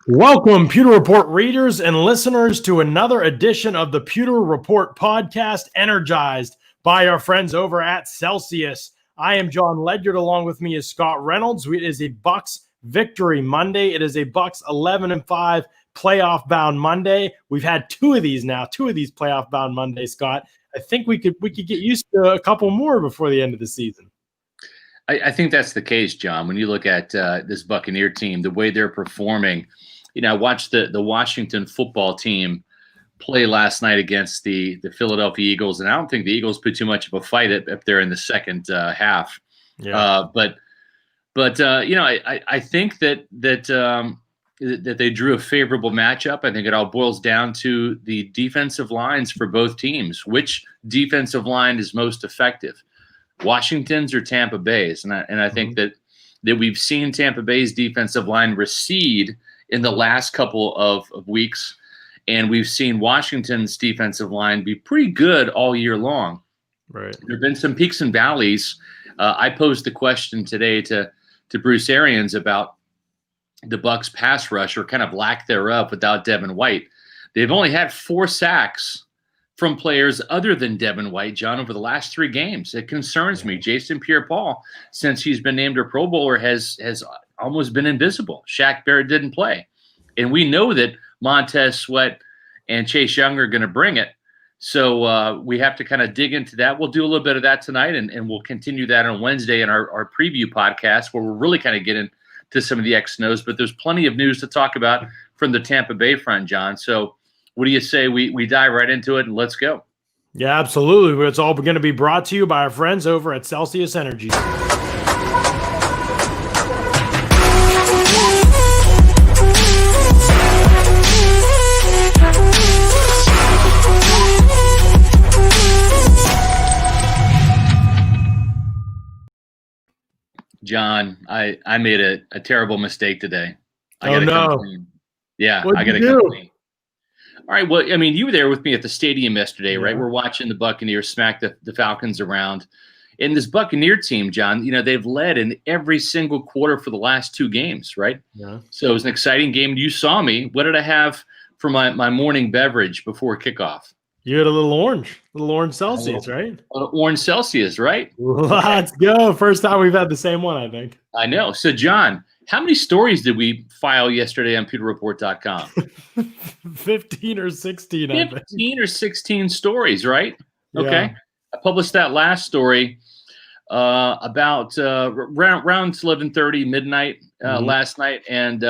Welcome, Pewter Report readers and listeners, to another edition of the Pewter Report podcast, Energized by our friends over at Celsius. I am John Ledyard. Along with me is Scott Reynolds. It is a Bucs victory Monday. It is a Bucs 11-5 playoff-bound Monday. We've had two of these playoff-bound Mondays, Scott. I think we could get used to a couple more before the end of the season. I think that's the case, John. When you look at this Buccaneer team, the way they're performing, I watched the Washington football team play last night against the Philadelphia Eagles, and I don't think the Eagles put too much of a fight up there in the second half. Yeah. But I think that they drew a favorable matchup. I think it all boils down to the defensive lines for both teams. Which defensive line is most effective, Washington's or Tampa Bay's? And I think that we've seen Tampa Bay's defensive line recede in the last couple of weeks, and we've seen Washington's defensive line be pretty good all year long. Right. There have been some peaks and valleys. I posed the question today to Bruce Arians about the Bucs pass rush, or kind of lack thereof, without Devin White. They've only had 4 sacks from players other than Devin White, John, over the last 3 games. It concerns me. Jason Pierre-Paul, since he's been named a Pro Bowler, has almost been invisible. Shaq Barrett didn't play. And we know that Montez Sweat and Chase Young are going to bring it. So we have to kind of dig into that. We'll do a little bit of that tonight, and we'll continue that on Wednesday in our preview podcast, where we're really kind of getting to some of the X and O's. But there's plenty of news to talk about from the Tampa Bay front, John. So what do you say we dive right into it and let's go? Yeah, absolutely. It's all going to be brought to you by our friends over at Celsius Energy. John, I made a terrible mistake today. I got to come clean. Yeah, What'd I got to come clean. All right. Well, I mean, you were there with me at the stadium yesterday, right? We're watching the Buccaneers smack the Falcons around. And this Buccaneer team, John, they've led in every single quarter for the last 2 games, right? Yeah. So it was an exciting game. You saw me. What did I have for my morning beverage before kickoff? You had a little orange Celsius, right? Orange Celsius, right? Let's go. First time we've had the same one, I think. I know. So, John, how many stories did we file yesterday on PewterReport.com? 15 or 16. 15 or 16 stories, right? Yeah. Okay. I published that last story about around 11:30 midnight last night, and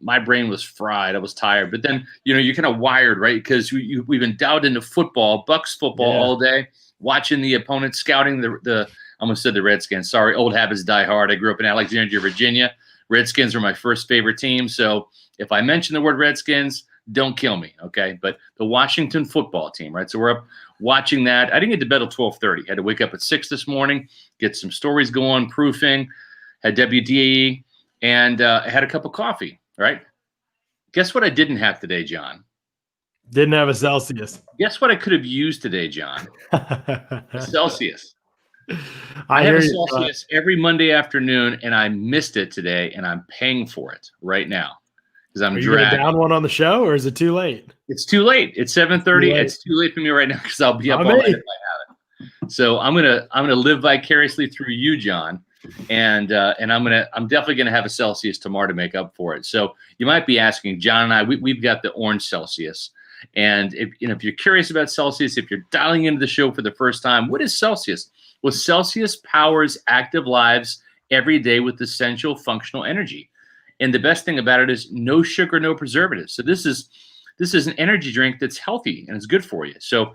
my brain was fried. I was tired, but then you're kind of wired, right? Because we've been dialed into football, Bucs football all day, watching the opponent, scouting the I almost said the Redskins. Sorry, old habits die hard. I grew up in Alexandria, Virginia. Redskins were my first favorite team. So if I mention the word Redskins, don't kill me, okay? But the Washington football team, right? So we're up watching that. I didn't get to bed till 12:30. Had to wake up at 6 this morning, get some stories going, proofing, had WDAE, and I had a cup of coffee, right? Guess what I didn't have today, John? Didn't have a Celsius. Guess what I could have used today, John? A Celsius. I have a Celsius every Monday afternoon, and I missed it today, and I'm paying for it right now because I'm dragging. Are you going to down one on the show, or is it too late? It's too late. It's 7:30. It's too late for me right now because I'll be up all night if I have it. So I'm gonna live vicariously through you, John, and I'm definitely gonna have a Celsius tomorrow to make up for it. So you might be asking, John and I, we've got the orange Celsius. And if you're curious about Celsius, if you're dialing into the show for the first time, what is Celsius? Well, Celsius powers active lives every day with essential functional energy. And the best thing about it is no sugar, no preservatives. So this is an energy drink that's healthy and it's good for you. So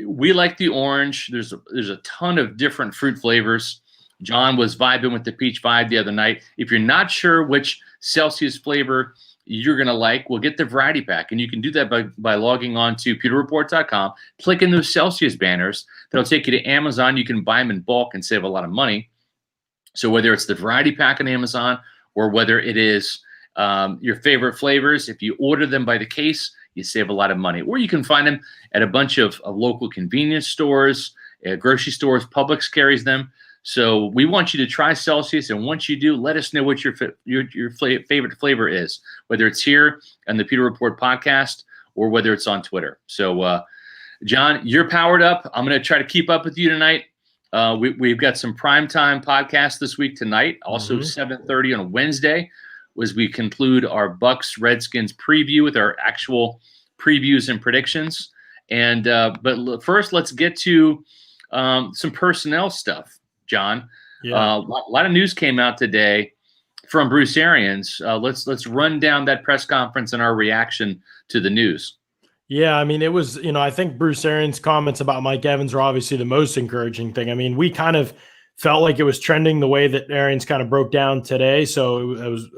we like the orange. There's a ton of different fruit flavors. John was vibing with the peach vibe the other night. If you're not sure which Celsius flavor you're going to like, we'll get the variety pack. And you can do that by logging on to PewterReport.com, click in those Celsius banners. That'll take you to Amazon. You can buy them in bulk and save a lot of money. So whether it's the variety pack on Amazon or whether it is your favorite flavors, if you order them by the case, you save a lot of money. Or you can find them at a bunch of local convenience stores, grocery stores. Publix carries them. So we want you to try Celsius, and once you do, let us know what your favorite flavor is, whether it's here on the Pewter Report podcast or whether it's on Twitter. So, John, you're powered up. I'm going to try to keep up with you tonight. We've got some primetime podcasts this week tonight, also 7:30 on Wednesday, as we conclude our Bucs Redskins preview with our actual previews and predictions. And but first, let's get to some personnel stuff, John. Yeah. A lot of news came out today from Bruce Arians. Let's run down that press conference and our reaction to the news. Yeah, I mean, it was, I think Bruce Arians' comments about Mike Evans are obviously the most encouraging thing. I mean, we kind of felt like it was trending the way that Arians kind of broke down today. So it was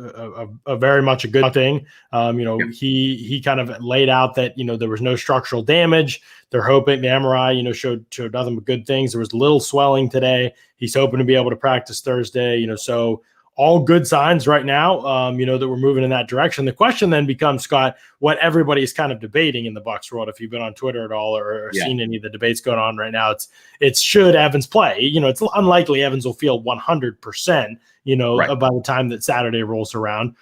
a very much a good thing. He kind of laid out that, there was no structural damage. They're hoping the MRI, showed nothing but good things. There was little swelling today. He's hoping to be able to practice Thursday, so all good signs right now, that we're moving in that direction. The question then becomes, Scott, what everybody's kind of debating in the Bucs world, if you've been on Twitter at all or seen any of the debates going on right now, it's should Evans play? It's unlikely Evans will feel 100%, right, by the time that Saturday rolls around.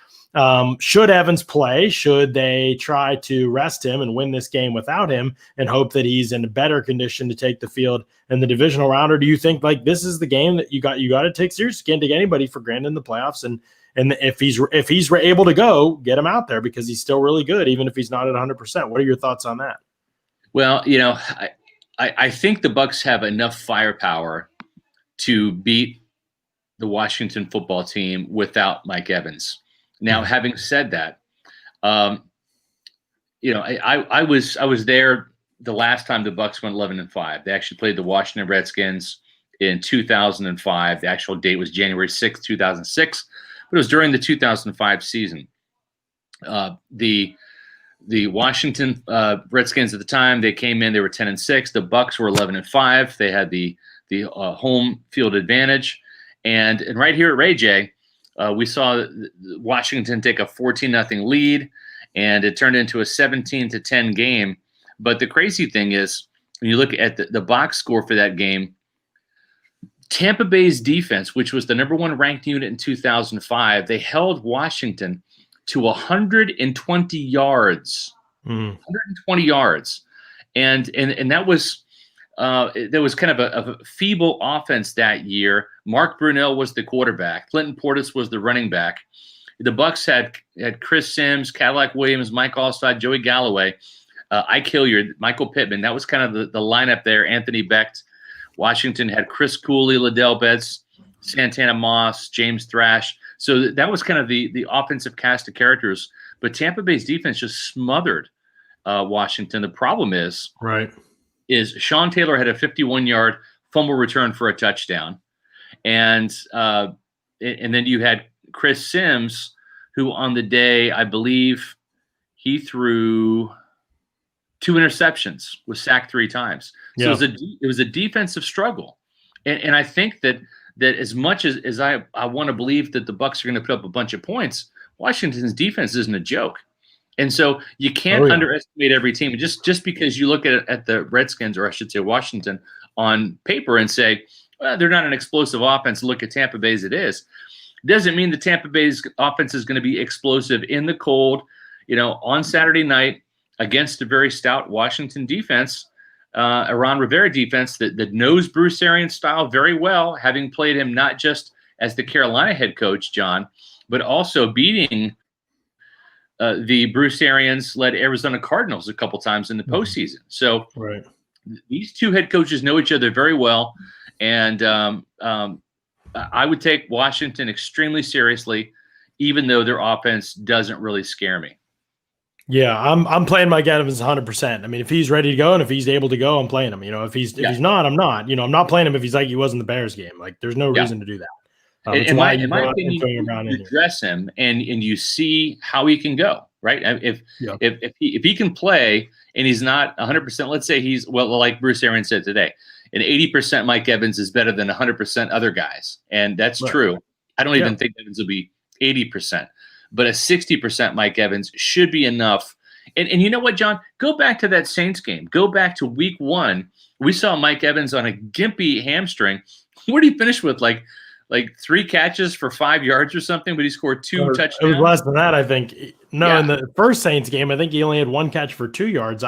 Should Evans play? Should they try to rest him and win this game without him and hope that he's in a better condition to take the field in the divisional round? Or do you think like this is the game that you got to take seriously? You can't take anybody for granted in the playoffs. And if he's able to go, get him out there because he's still really good, even if he's not at 100%. What are your thoughts on that? Well, I think the Bucs have enough firepower to beat the Washington football team without Mike Evans. Now, having said that, I was there the last time the Bucs went 11-5. They actually played the Washington Redskins in 2005. The actual date was January 6th, 2006, but it was during the 2005 season. The Washington Redskins at the time, they came in, they were 10-6. The Bucs were 11-5. They had the home field advantage, and right here at Ray J. We saw Washington take a 14-0 lead, and it turned into a 17-10 game. But the crazy thing is, when you look at the box score for that game, Tampa Bay's defense, which was the number one ranked unit in 2005, they held Washington to 120 yards. 120 yards. And that was there was kind of a feeble offense that year. Mark Brunell was the quarterback. Clinton Portis was the running back. The Bucs had Chris Sims, Cadillac Williams, Mike Allstott, Joey Galloway, Ike Hilliard, Michael Pittman. That was kind of the lineup there. Anthony Becht. Washington had Chris Cooley, Liddell Betts, Santana Moss, James Thrash. So that was kind of the offensive cast of characters. But Tampa Bay's defense just smothered Washington. The problem is Sean Taylor had a 51-yard fumble return for a touchdown. And then you had Chris Sims, who on the day, I believe, he threw 2 interceptions, was sacked 3 times. So it was a defensive struggle. And I think that as much as I want to believe that the Bucs are going to put up a bunch of points, Washington's defense isn't a joke. And so you can't underestimate every team. Just because you look at the Redskins, or I should say Washington, on paper and say, well, they're not an explosive offense. Look at Tampa Bay as it is. Doesn't mean the Tampa Bay's offense is going to be explosive in the cold, on Saturday night against a very stout Washington defense, a Ron Rivera defense that knows Bruce Arians' style very well, having played him not just as the Carolina head coach, John, but also beating the Bruce Arians-led Arizona Cardinals a couple times in the postseason. So these two head coaches know each other very well, and I would take Washington extremely seriously, even though their offense doesn't really scare me. Yeah, I'm playing Mike Evans 100%. I mean, if he's ready to go and if he's able to go, I'm playing him. If he's not, I'm not. I'm not playing him if he's like he was in the Bears game. Like, there's no reason to do that. In my opinion, you address him and you see how he can go, right? If he can play and he's not 100%, let's say he's, like Bruce Arians said today, an 80% Mike Evans is better than 100% other guys. And that's true. I don't even think Evans will be 80%. But a 60% Mike Evans should be enough. And you know what, John? Go back to that Saints game. Go back to week 1. We saw Mike Evans on a gimpy hamstring what did he finish with? Like 3 catches for 5 yards or something, but he scored 2 touchdowns. It was less than that, I think. No, Yeah. in the first Saints game, I think he only had 1 catch for 2 yards.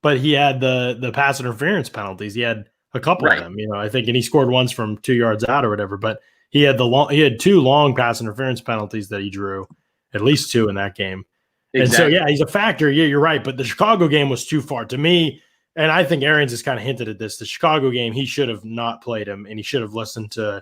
But he had the pass interference penalties. He had a couple of them, I think, and he scored ones from 2 yards out or whatever. But he had 2 long pass interference penalties that he drew, at least 2 in that game. Exactly. And so, yeah, he's a factor. Yeah, you're right. But the Chicago game was too far to me. And I think Arians has kind of hinted at this. The Chicago game, he should have not played him, and he should have listened to,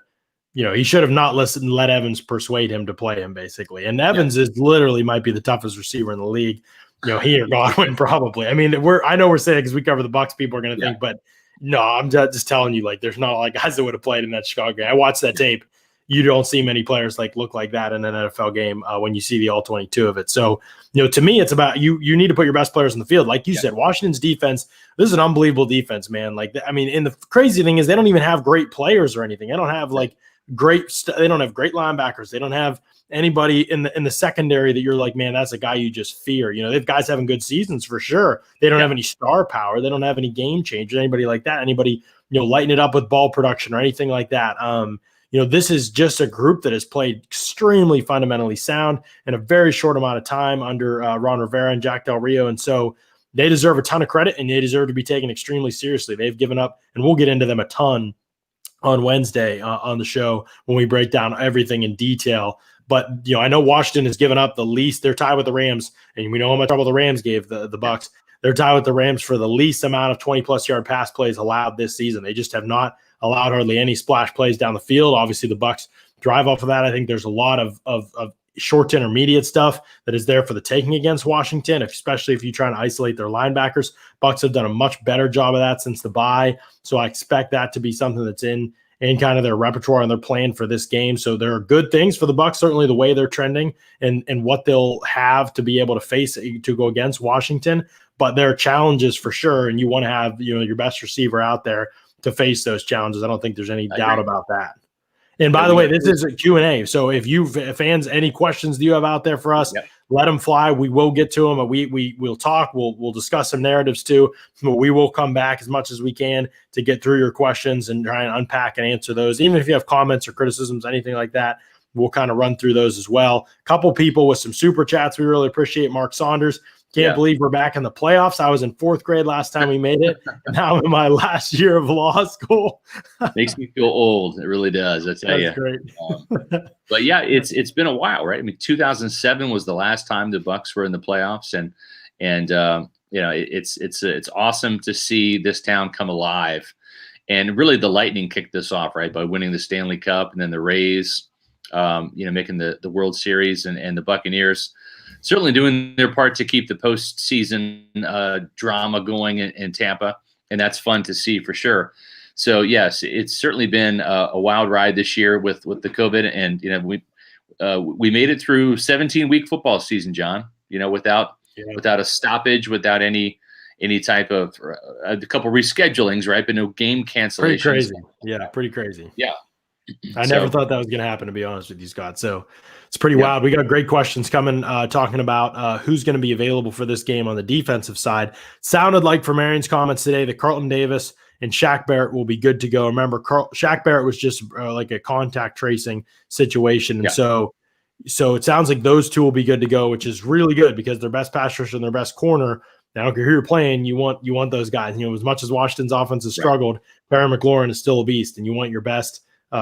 he should have not listened and let Evans persuade him to play him, basically. And Evans is literally might be the toughest receiver in the league. He or Godwin probably. I mean, I know we're saying because we cover the Bucs, people are going to think, but no, I'm just telling you, like, there's not a lot of guys that would have played in that Chicago game. I watched that tape. You don't see many players look like that in an NFL game when you see the all 22 of it. So, to me, it's about you need to put your best players in the field. Like you said, Washington's defense, this is an unbelievable defense, man. And the crazy thing is they don't even have great players or anything. They don't have they don't have great linebackers. They don't have anybody in the secondary that you're like, man, that's a guy you just fear. They have guys having good seasons for sure. They don't have any star power. They don't have any game changers, anybody like that, anybody, lighting it up with ball production or anything like that. This is just a group that has played extremely fundamentally sound in a very short amount of time under Ron Rivera and Jack Del Rio. And so they deserve a ton of credit, and they deserve to be taken extremely seriously. They've given up, and we'll get into them a ton on Wednesday on the show when we break down everything in detail. But, I know Washington has given up the least. They're tied with the Rams, and we know how much trouble the Rams gave the Bucs. They're tied with the Rams for the least amount of 20-plus yard pass plays allowed this season. They just have not allowed hardly any splash plays down the field. Obviously, the Bucs drive off of that. I think there's a lot of short to intermediate stuff that is there for the taking against Washington, especially if you try to isolate their linebackers. Bucs have done a much better job of that since the bye, so I expect that to be something that's in kind of their repertoire and their plan for this game. So there are good things for the Bucs, certainly the way they're trending and what they'll have to be able to face to go against Washington. But there are challenges for sure, and you want to have your best receiver out there to face those challenges. I don't think there's any doubt about that. And by the way, this is a Q&A. So if you fans, any questions that you have out there for us, let them fly. We will get to them. We'll talk. We'll discuss some narratives too. But we will come back as much as we can to get through your questions and try and unpack and answer those. Even if you have comments or criticisms, anything like that, we'll kind of run through those as well. A couple people with some super chats. We really appreciate Mark Saunders. Can't believe we're back in the playoffs. I was in 4th grade last time we made it. And now I'm in my last year of law school. Makes me feel old. It really does. I tell you. That's great. But yeah, it's been a while, right? I mean, 2007 was the last time the Bucs were in the playoffs, and it's awesome to see this town come alive. And really, the Lightning kicked this off, right, by winning the Stanley Cup, and then the Rays, making the World Series, and the Buccaneers certainly doing their part to keep the postseason drama going in Tampa, and that's fun to see for sure. So yes, it's certainly been a wild ride this year with the COVID, and we made it through 17-week football season, John. Without a stoppage, without any type of a couple reschedulings, right? But no game cancellations. Pretty crazy. Yeah, pretty crazy. Yeah. I never thought that was going to happen, to be honest with you, Scott. So it's pretty wild. We got great questions coming, talking about who's going to be available for this game on the defensive side. Sounded like from Aaron's comments today that Carlton Davis and Shaq Barrett will be good to go. Remember, Shaq Barrett was just like a contact tracing situation. And so it sounds like those two will be good to go, which is really good because their best pass rusher and their best corner. I don't care who you're playing, you want those guys. As much as Washington's offense has struggled, Barry McLaurin is still a beast, and you want your best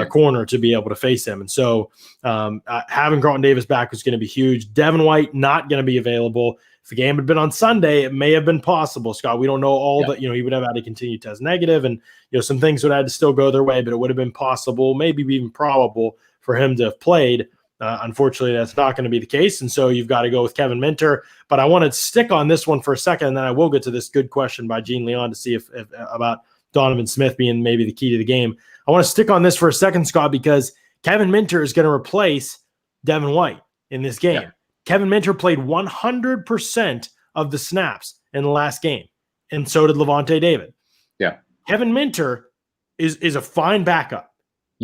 corner to be able to face him. And so having Carlton Davis back was going to be huge. Devin White not going to be available. If the game had been on Sunday, it may have been possible, Scott. We don't know all that. He would have had to continue to test negative, and some things would have to still go their way, but it would have been possible, maybe even probable for him to have played. Unfortunately, that's not going to be the case, and so you've got to go with Kevin Minter. But I want to stick on this one for a second, and then I will get to this good question by Gene Leon to see if about Donovan Smith being maybe the key to the game. I want to stick on this for a second, Scott, because Kevin Minter is going to replace Devin White in this game. Yeah. Kevin Minter played 100% of the snaps in the last game, and so did Levante David. Yeah, Kevin Minter is a fine backup,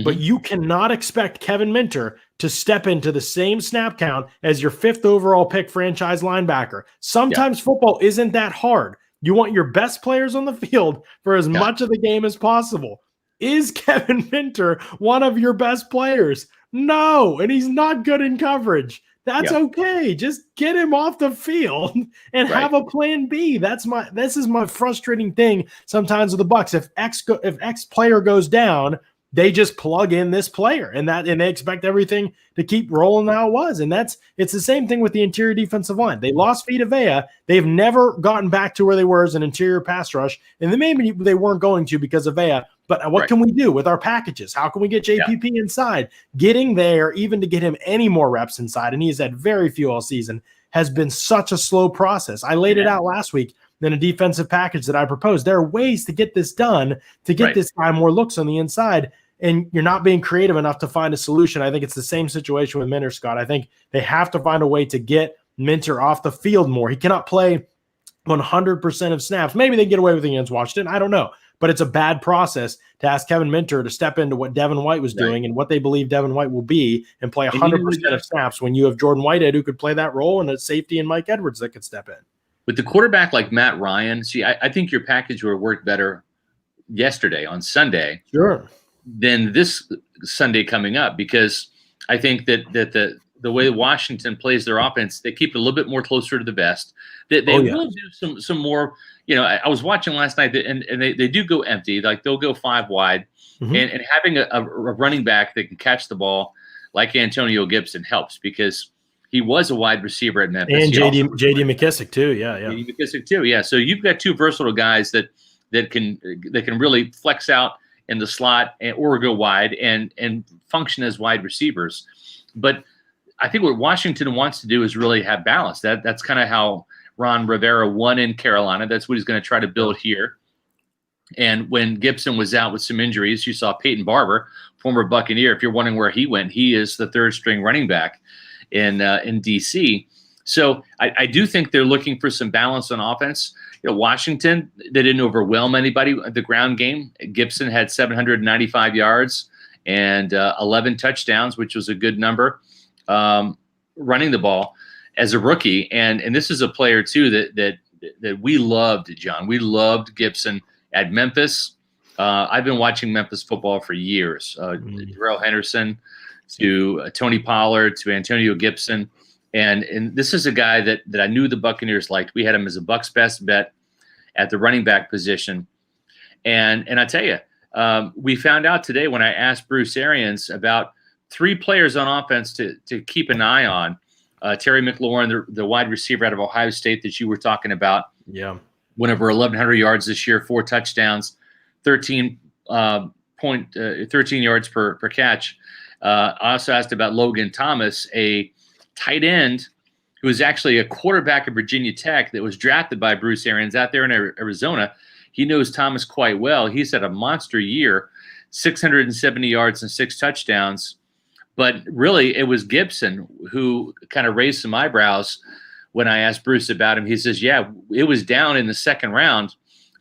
but you cannot expect Kevin Minter to step into the same snap count as your 5th overall pick franchise linebacker. Sometimes football isn't that hard. You want your best players on the field for as much of the game as possible. Is Kevin Minter one of your best players? No, and he's not good in coverage. That's okay. Just get him off the field and have a plan B. This is my frustrating thing sometimes with the Bucs. If X player goes down, they just plug in this player and they expect everything to keep rolling how it was. And it's the same thing with the interior defensive line. They lost Vita Vea. They've never gotten back to where they were as an interior pass rush. And then maybe they weren't going to because of Vea. But what can we do with our packages? How can we get JPP inside? Getting there, even to get him any more reps inside, and he's had very few all season, has been such a slow process. I laid it out last week in a defensive package that I proposed. There are ways to get this done, to get this guy more looks on the inside, and you're not being creative enough to find a solution. I think it's the same situation with Minter, Scott. I think they have to find a way to get Minter off the field more. He cannot play 100% of snaps. Maybe they get away with it against Washington. I don't know. But it's a bad process to ask Kevin Minter to step into what Devin White was doing and what they believe Devin White will be and play 100% of snaps when you have Jordan Whitehead who could play that role and a safety and Mike Edwards that could step in. With the quarterback like Matt Ryan, I think your package would have worked better yesterday on Sunday than this Sunday coming up, because I think that the way Washington plays their offense, they keep it a little bit more closer to the vest. They will do some more. I was watching last night, and they do go empty. Like they'll go 5 wide, and having a running back that can catch the ball like Antonio Gibson helps, because he was a wide receiver at Memphis. And J.D. McKissick too, J.D. McKissick too, yeah. So you've got 2 versatile guys that can really flex out in the slot or go wide and function as wide receivers. But I think what Washington wants to do is really have balance. That's kind of how Ron Rivera won in Carolina. That's what he's going to try to build here. And when Gibson was out with some injuries, you saw Peyton Barber, former Buccaneer. If you're wondering where he went, he is the 3rd string running back in D.C. So I do think they're looking for some balance on offense. Washington, they didn't overwhelm anybody at the ground game. Gibson had 795 yards and 11 touchdowns, which was a good number, running the ball as a rookie. And this is a player too that we loved, John. We loved Gibson at Memphis. I've been watching Memphis football for years. Darrell Henderson to Tony Pollard to Antonio Gibson. And this is a guy that I knew the Buccaneers liked. We had him as a Bucs best bet at the running back position. And I tell you, we found out today when I asked Bruce Arians about 3 players on offense to keep an eye on. Terry McLaurin, the wide receiver out of Ohio State that you were talking about. Yeah. Went over 1,100 yards this year, 4 touchdowns, 13 yards per catch. I also asked about Logan Thomas, a tight end who was actually a quarterback at Virginia Tech that was drafted by Bruce Arians out there in Arizona. He knows Thomas quite well. He's had a monster year, 670 yards and 6 touchdowns. But really, it was Gibson who kind of raised some eyebrows when I asked Bruce about him. He says, yeah, it was down in the 2nd round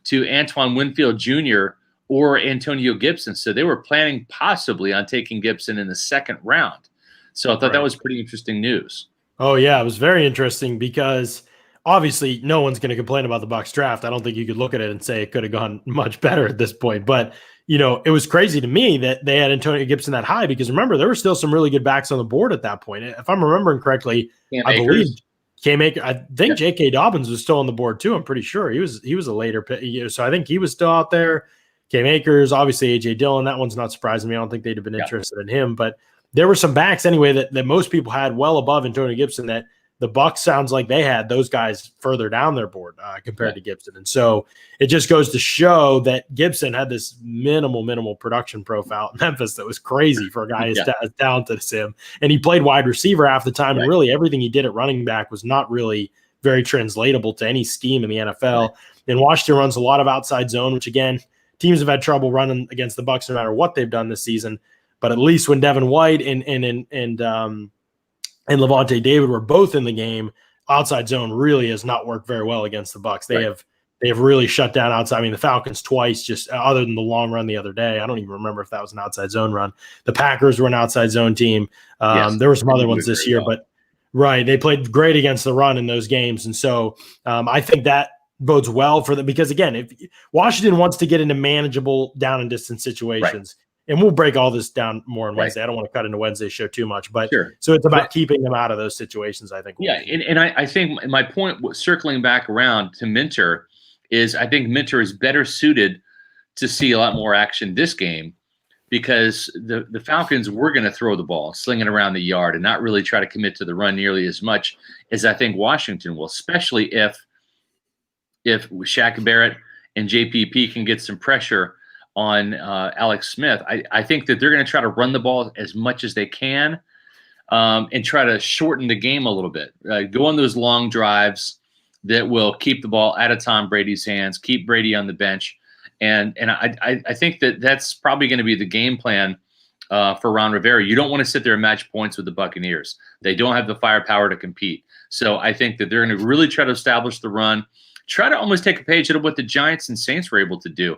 to Antoine Winfield Jr. or Antonio Gibson. So they were planning possibly on taking Gibson in the 2nd round. So I thought that was pretty interesting news. Oh, yeah, it was very interesting because obviously no one's going to complain about the Bucs draft. I don't think you could look at it and say it could have gone much better at this point. But it was crazy to me that they had Antonio Gibson that high, because remember, there were still some really good backs on the board at that point. If I'm remembering correctly, I believe Cam Akers, I think J.K. Dobbins was still on the board too. I'm pretty sure he was a later pick. So I think he was still out there. Cam Akers, obviously A.J. Dillon, that one's not surprising me. I don't think they'd have been interested in him. But there were some backs anyway that most people had well above Antonio Gibson that the Bucs sounds like they had those guys further down their board compared to Gibson. And so it just goes to show that Gibson had this minimal production profile in Memphis that was crazy for a guy as talented as him. And he played wide receiver half the time. And really everything he did at running back was not really very translatable to any scheme in the NFL. And Washington runs a lot of outside zone, which again, teams have had trouble running against the Bucs no matter what they've done this season. But at least when Devin White and Levante David were both in the game, outside zone really has not worked very well against the Bucs. They have really shut down outside. I mean, the Falcons twice, just other than the long run the other day. I don't even remember if that was an outside zone run. The Packers were an outside zone team. There were some other ones this year, but they played great against the run in those games. And so I think that bodes well for them, because again, if Washington wants to get into manageable down and distance situations, and we'll break all this down more on Wednesday. I don't want to cut into Wednesday's show too much, but so it's about keeping them out of those situations, I think. And I think my point, circling back around to Minter, is I think Minter is better suited to see a lot more action this game, because the Falcons were going to throw the ball, sling it around the yard, and not really try to commit to the run nearly as much as I think Washington will, especially if Shaq Barrett and JPP can get some pressure on Alex Smith. I think that they're going to try to run the ball as much as they can, and try to shorten the game a little bit. Go on those long drives that will keep the ball out of Tom Brady's hands, keep Brady on the bench. And I think that's probably going to be the game plan for Ron Rivera. You don't want to sit there and match points with the Buccaneers. They don't have the firepower to compete. So I think that they're going to really try to establish the run, try to almost take a page out of what the Giants and Saints were able to do.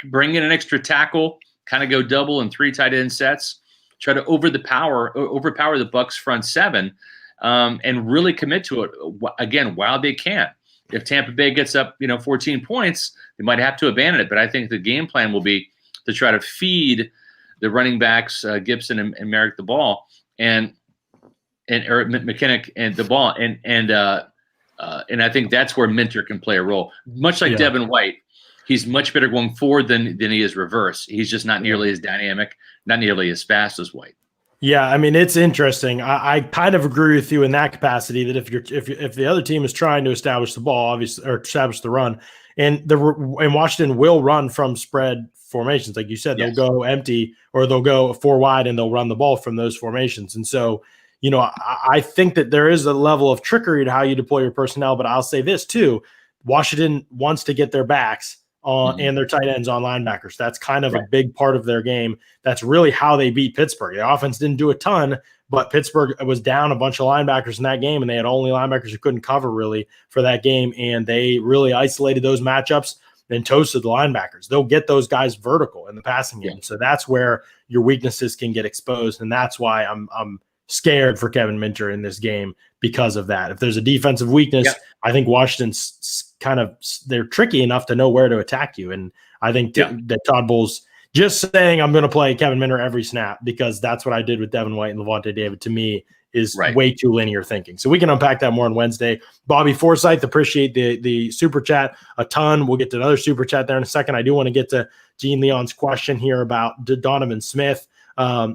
Bring in an extra tackle, kind of go double and 3 tight end sets, try to overpower the Bucs front 7, and really commit to it again while they can. If Tampa Bay gets up, 14 points, they might have to abandon it. But I think the game plan will be to try to feed the running backs, Gibson and Merrick, the ball, and Eric McKinnock and the ball, and I think that's where Minter can play a role. Much like Devin White, he's much better going forward than he is reverse. He's just not nearly as dynamic, not nearly as fast as White. Yeah, I mean, it's interesting. I kind of agree with you in that capacity, that if the other team is trying to establish the ball, obviously, or establish the run, and Washington will run from spread formations, like you said, they'll go empty or they'll go 4 wide and they'll run the ball from those formations. And so, I think that there is a level of trickery to how you deploy your personnel. But I'll say this too: Washington wants to get their backs on and their tight ends on linebackers. That's kind of a big part of their game. That's really how they beat Pittsburgh. The offense didn't do a ton, but Pittsburgh was down a bunch of linebackers in that game, and they had only linebackers who couldn't cover really for that game, and they really isolated those matchups and toasted the linebackers. They'll get those guys vertical in the passing game. So that's where your weaknesses can get exposed, and that's why I'm scared for Kevin Minter in this game because of that. If there's a defensive weakness, I think Washington's they're tricky enough to know where to attack you. And I think that Todd Bowles just saying I'm going to play Kevin Minter every snap because that's what I did with Devin White and Levante David, to me is way too linear thinking. So we can unpack that more on Wednesday. Bobby Forsyth, appreciate the super chat a ton. We'll get to another super chat there in a second. I do want to get to Gene Leon's question here about Donovan Smith.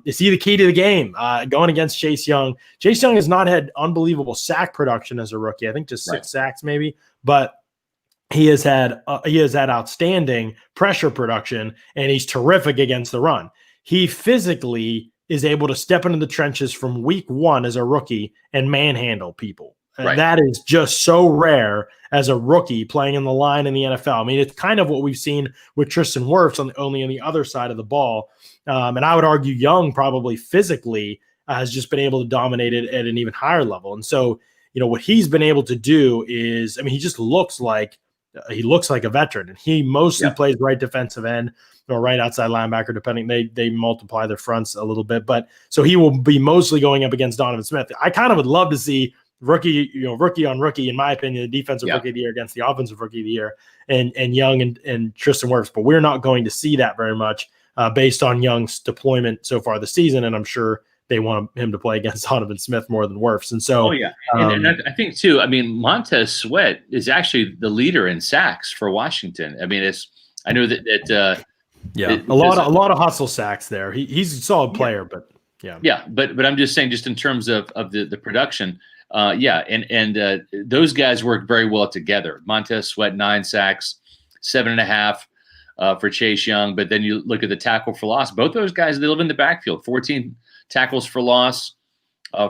Is he the key to the game going against Chase Young? Chase Young has not had unbelievable sack production as a rookie. I think just 6 sacks maybe, but he has had outstanding pressure production, and he's terrific against the run. He physically is able to step into the trenches from week 1 as a rookie and manhandle people. That is just so rare as a rookie playing in the line in the NFL. I mean, it's kind of what we've seen with Tristan Wirfs only on the other side of the ball. And I would argue Young probably physically has just been able to dominate it at an even higher level. And so, what he's been able to do is, I mean, he just looks like a veteran, and he mostly plays right defensive end or right outside linebacker, depending. They multiply their fronts a little bit, but so he will be mostly going up against Donovan Smith. I kind of would love to see rookie on rookie, in my opinion, the defensive rookie of the year against the offensive rookie of the year, and Young and Tristan Wirfs, but we're not going to see that very much based on Young's deployment so far this season, and I'm sure they want him to play against Donovan Smith more than Wirfs. And so, and I think too, I mean, Montez Sweat is actually the leader in sacks for Washington. I mean, I know that a lot of hustle sacks there. He's a solid player, but but I'm just saying, just in terms of the production, and those guys work very well together. Montez Sweat 9 sacks, 7.5 for Chase Young. But then you look at the tackle for loss. Both those guys, they live in the backfield. 14 tackles for loss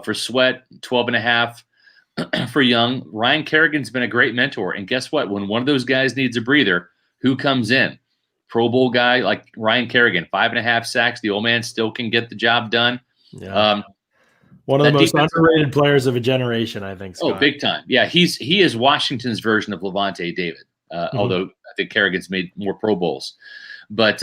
for Sweat, 12.5 for Young. Ryan Kerrigan's been a great mentor. And guess what? When one of those guys needs a breather, who comes in? Pro Bowl guy like Ryan Kerrigan, 5.5 sacks. The old man still can get the job done. Yeah. One of the most underrated players of a generation, I think, Scott. Oh, big time. Yeah, he is Washington's version of Levante David, although I think Kerrigan's made more Pro Bowls. But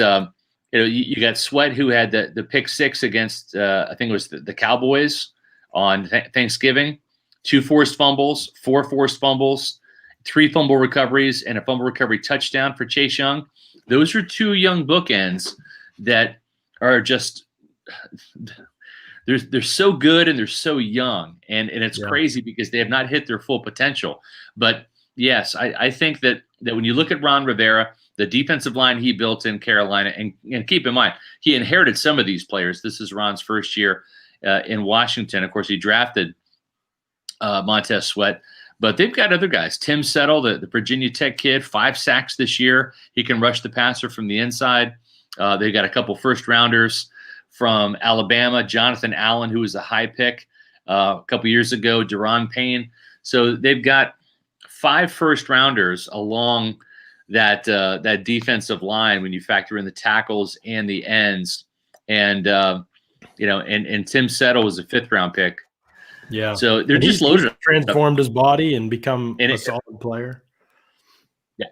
you got Sweat, who had the pick 6 against I think it was the Cowboys on Thanksgiving, 2 forced fumbles, 4 forced fumbles, 3 fumble recoveries and a fumble recovery touchdown for Chase Young. Those are 2 young bookends that are just they're so good and they're so young, and it's crazy because they have not hit their full potential. But yes, I think that when you look at Ron Rivera, the defensive line he built in Carolina, and keep in mind, he inherited some of these players. This is Ron's first year in Washington. Of course, he drafted Montez Sweat, but they've got other guys. Tim Settle, the Virginia Tech kid, 5 sacks this year. He can rush the passer from the inside. They've got a couple first-rounders from Alabama, Jonathan Allen, who was a high pick a couple years ago, Deron Payne. So they've got 5 first-rounders along that defensive line when you factor in the tackles and the ends. And and Tim Settle was a 5th-round pick. Yeah. So they're just loaded. He's transformed his body and become a solid player. Yeah.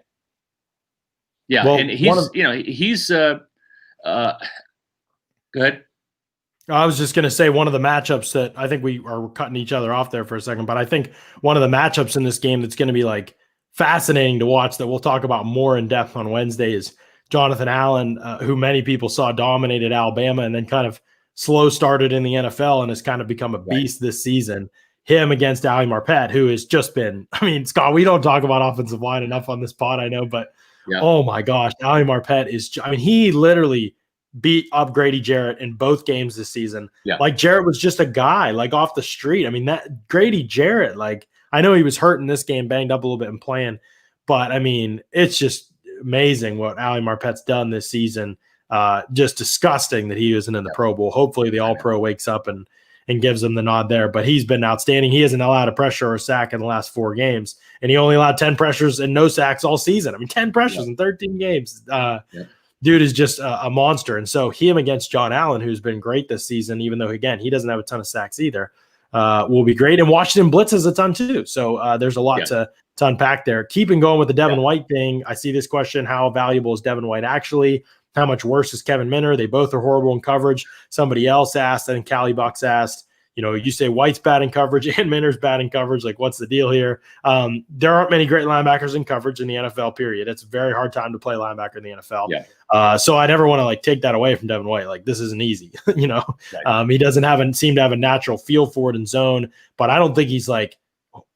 Yeah. Well, and he's go ahead. I was just going to say one of the matchups that I think we are cutting each other off there for a second, but I think one of the matchups in this game that's going to be like fascinating to watch that we'll talk about more in depth on Wednesday is Jonathan Allen, who many people saw dominated Alabama and then kind of slow started in the NFL and has kind of become a beast this season. Him against Ali Marpet, who has just been, I mean, Scott, we don't talk about offensive line enough on this pod, I know, but oh my gosh, Ali Marpet he literally beat up Grady Jarrett in both games this season. Yeah. Like Jarrett was just a guy like off the street. I mean, that Grady Jarrett, like I know he was hurt in this game, banged up a little bit and playing, but I mean, it's just amazing what Ali Marpet's done this season. Just disgusting that he isn't in the Pro Bowl. Hopefully the All-Pro wakes up and gives him the nod there, but he's been outstanding. He hasn't allowed a pressure or a sack in the last 4 games, and he only allowed 10 pressures and no sacks all season. I mean, 10 pressures in 13 games. Dude is just a monster. And so him against John Allen, who's been great this season, even though, again, he doesn't have a ton of sacks either, will be great. And Washington blitzes a ton too. So there's a lot to unpack there. Keeping going with the Devin White thing, I see this question, how valuable is Devin White actually? How much worse is Kevin Minter? They both are horrible in coverage. Somebody else asked, I think Callie Bucks asked, you say White's bad in coverage and Minter's bad in coverage. Like, what's the deal here? There aren't many great linebackers in coverage in the NFL, period. It's a very hard time to play linebacker in the NFL. Yeah. So I never want to take that away from Devin White. Like, this isn't easy, He doesn't seem to have a natural feel for it in zone, but I don't think he's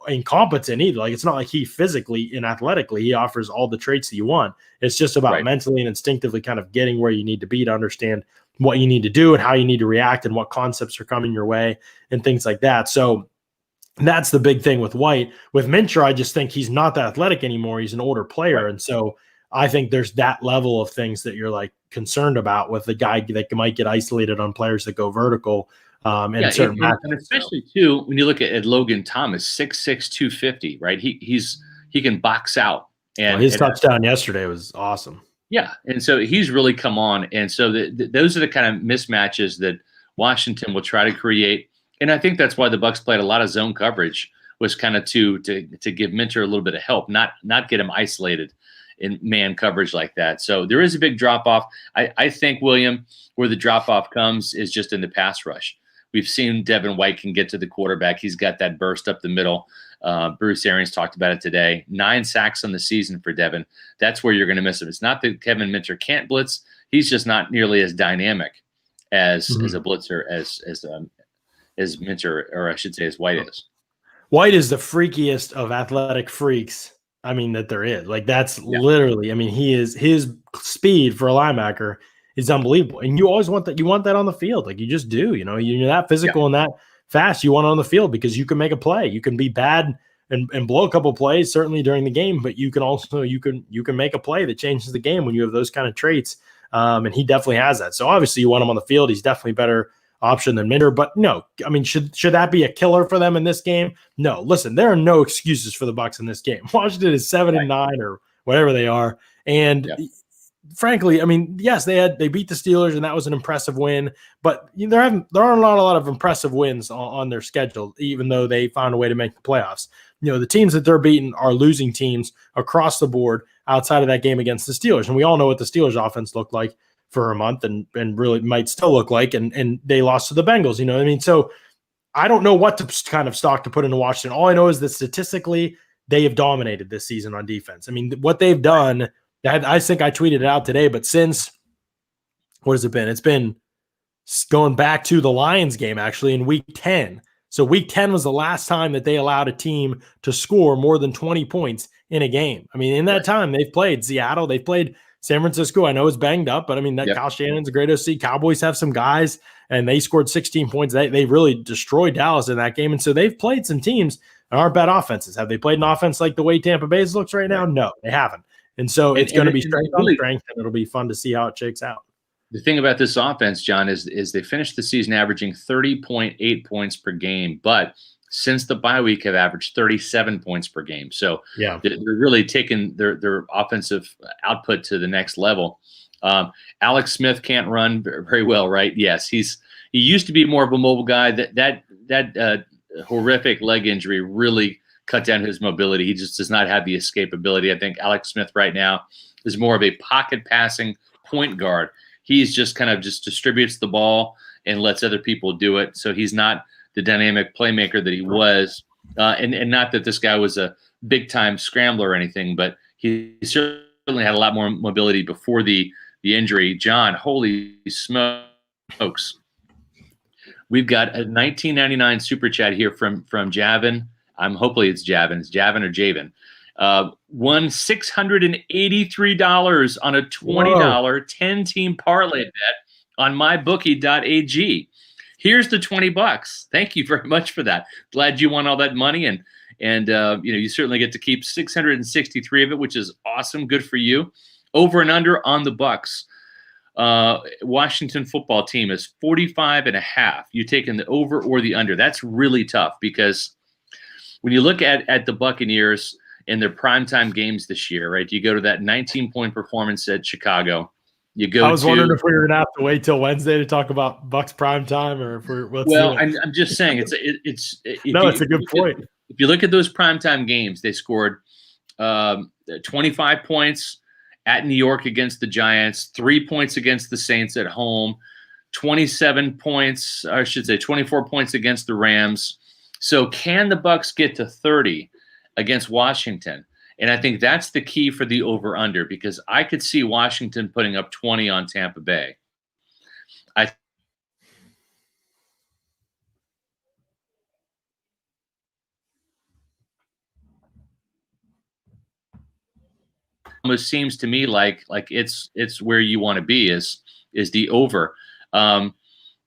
incompetent either. Like, it's not like he physically and athletically, he offers all the traits that you want. It's just about mentally and instinctively kind of getting where you need to be to understand what you need to do and how you need to react and what concepts are coming your way and things like that. So that's the big thing with White. With Minter, I just think he's not that athletic anymore. He's an older player. And so I think there's that level of things that you're concerned about with the guy that might get isolated on players that go vertical. And especially too, when you look at Logan Thomas, 6'6", 250, right? He can box out. And his touchdown yesterday was awesome. Yeah, and so he's really come on, and so those are the kind of mismatches that Washington will try to create, and I think that's why the Bucs played a lot of zone coverage, was kind of to give Minter a little bit of help, not get him isolated in man coverage like that. So there is a big drop off. I think, William, where the drop off comes is just in the pass rush. We've seen Devin White can get to the quarterback. He's got that burst up the middle. Bruce Arians talked about it today. 9 sacks on the season for Devin. That's where you're going to miss him. It's not that Kevin Minter can't blitz. He's just not nearly as dynamic as a blitzer as Minter, or I should say, as White is. White is the freakiest of athletic freaks. I mean, that there is. That's literally. I mean, his speed for a linebacker is unbelievable, and you always want that. You want that on the field, you just do. You're that physical and that fast. You want it on the field because you can make a play. You can be bad and blow a couple plays certainly during the game, but you can also you can make a play that changes the game when you have those kind of traits. And he definitely has that. So obviously you want him on the field. He's definitely a better option than Minter. But no, I mean, should that be a killer for them in this game? No. Listen, there are no excuses for the Bucs in this game. Washington is 7-9 or whatever they are, and frankly, I mean, yes, they beat the Steelers, and that was an impressive win. But there aren't a lot of impressive wins on their schedule, even though they found a way to make the playoffs. The teams that they're beating are losing teams across the board outside of that game against the Steelers, and we all know what the Steelers offense looked like for a month, and really might still look like, and they lost to the Bengals. So I don't know what to kind of stock to put into Washington. All I know is that statistically, they have dominated this season on defense. I mean, what they've done, I think I tweeted it out today, but since, what has it been? It's been going back to the Lions game, actually, in week 10. So week 10 was the last time that they allowed a team to score more than 20 points in a game. I mean, in that time, they've played Seattle, they've played San Francisco. I know it's banged up, but I mean, that Kyle Shanahan's a great OC. Cowboys have some guys, and they scored 16 points. They really destroyed Dallas in that game. And so they've played some teams that aren't bad offenses. Have they played an offense like the way Tampa Bay's looks right now? No, they haven't. And so it's going to be strength on strength, and it'll be fun to see how it shakes out. The thing about this offense, John, is they finished the season averaging 30.8 points per game, but since the bye week have averaged 37 points per game. So they're really taking their offensive output to the next level. Alex Smith can't run very well, right? Yes, he used to be more of a mobile guy. That horrific leg injury really cut down his mobility. He just does not have the escapability. I think Alex Smith right now is more of a pocket passing point guard. He's just kind of just distributes the ball and lets other people do it. So he's not the dynamic playmaker that he was. And not that this guy was a big-time scrambler or anything, but he certainly had a lot more mobility before the injury. John, holy smokes. We've got a 1999 super chat here from Javin. Hopefully it's Javin. It's Javin or Javin. Won $683 on a $20 10-team parlay bet on mybookie.ag. Here's the $20. Thank you very much for that. Glad you won all that money, and you certainly get to keep 663 of it, which is awesome. Good for you. Over and under on the Bucs. Washington football team is 45.5. You taking the over or the under? That's really tough, because when you look at the Buccaneers in their primetime games this year, right? You go to that 19-point performance at Chicago. I was wondering if we were going to have to wait till Wednesday to talk about Bucs primetime, or if we're. I'm just saying it's a good point. If you look at those primetime games, they scored 25 points at New York against the Giants, 3 points against the Saints at home, 24 points against the Rams. So can the Bucs get to 30 against Washington? And I think that's the key for the over-under, because I could see Washington putting up 20 on Tampa Bay. Almost seems to me like it's where you want to be is the over.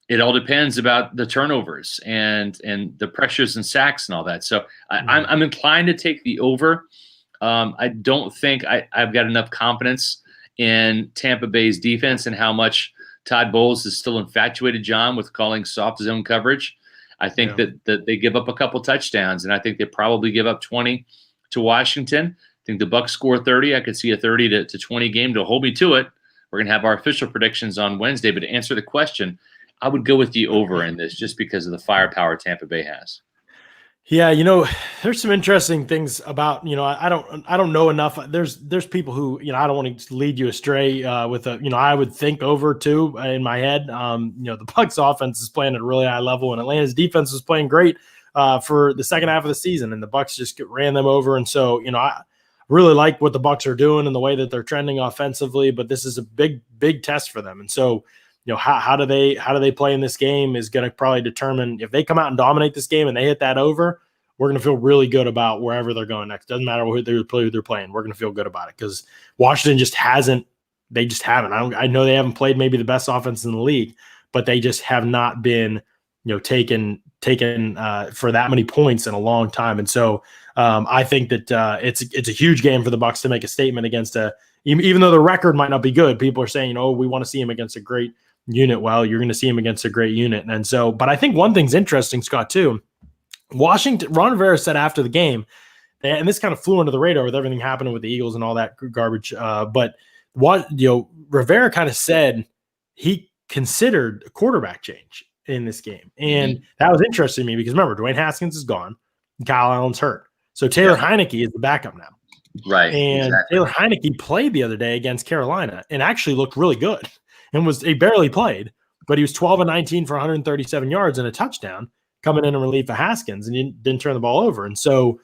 It all depends about the turnovers and the pressures and sacks and all that. So I'm inclined to take the over. I don't think I've got enough confidence in Tampa Bay's defense and how much Todd Bowles is still infatuated, John, with calling soft zone coverage. I think that they give up a couple touchdowns, and I think they probably give up 20 to Washington. I think the Bucs score 30. I could see a 30 to 20 game. To hold me to it, we're going to have our official predictions on Wednesday. But to answer the question, I would go with the over in this, just because of the firepower Tampa Bay has. Yeah, there's some interesting things about, I don't know enough. There's people who, I don't want to lead you astray with I would think over too in my head. The Bucs offense is playing at a really high level, and Atlanta's defense was playing great for the second half of the season, and the Bucs just ran them over. And so, I really like what the Bucs are doing and the way that they're trending offensively, but this is a big test for them. And so, how do they play in this game is going to probably determine if they come out and dominate this game and they hit that over. We're going to feel really good about wherever they're going next. Doesn't matter who they're playing. We're going to feel good about it, because Washington just haven't. They just haven't. I know they haven't played maybe the best offense in the league, but they just have not been, taken for that many points in a long time. And so I think that it's a huge game for the Bucs to make a statement against even though the record might not be good. People are saying, we want to see him against a great unit. Well, you're going to see him against a great unit. And so, but I think one thing's interesting, Scott, too. Washington, Ron Rivera said after the game, and this kind of flew under the radar with everything happening with the Eagles and all that garbage. But Rivera kind of said he considered a quarterback change in this game. And that was interesting to me, because remember, Dwayne Haskins is gone. Kyle Allen's hurt. So Taylor Heineke is the backup now. Right. And exactly. Taylor Heineke played the other day against Carolina and actually looked really good, and he barely played, but he was 12 and 19 for 137 yards and a touchdown, coming in relief of Haskins, and he didn't turn the ball over. And so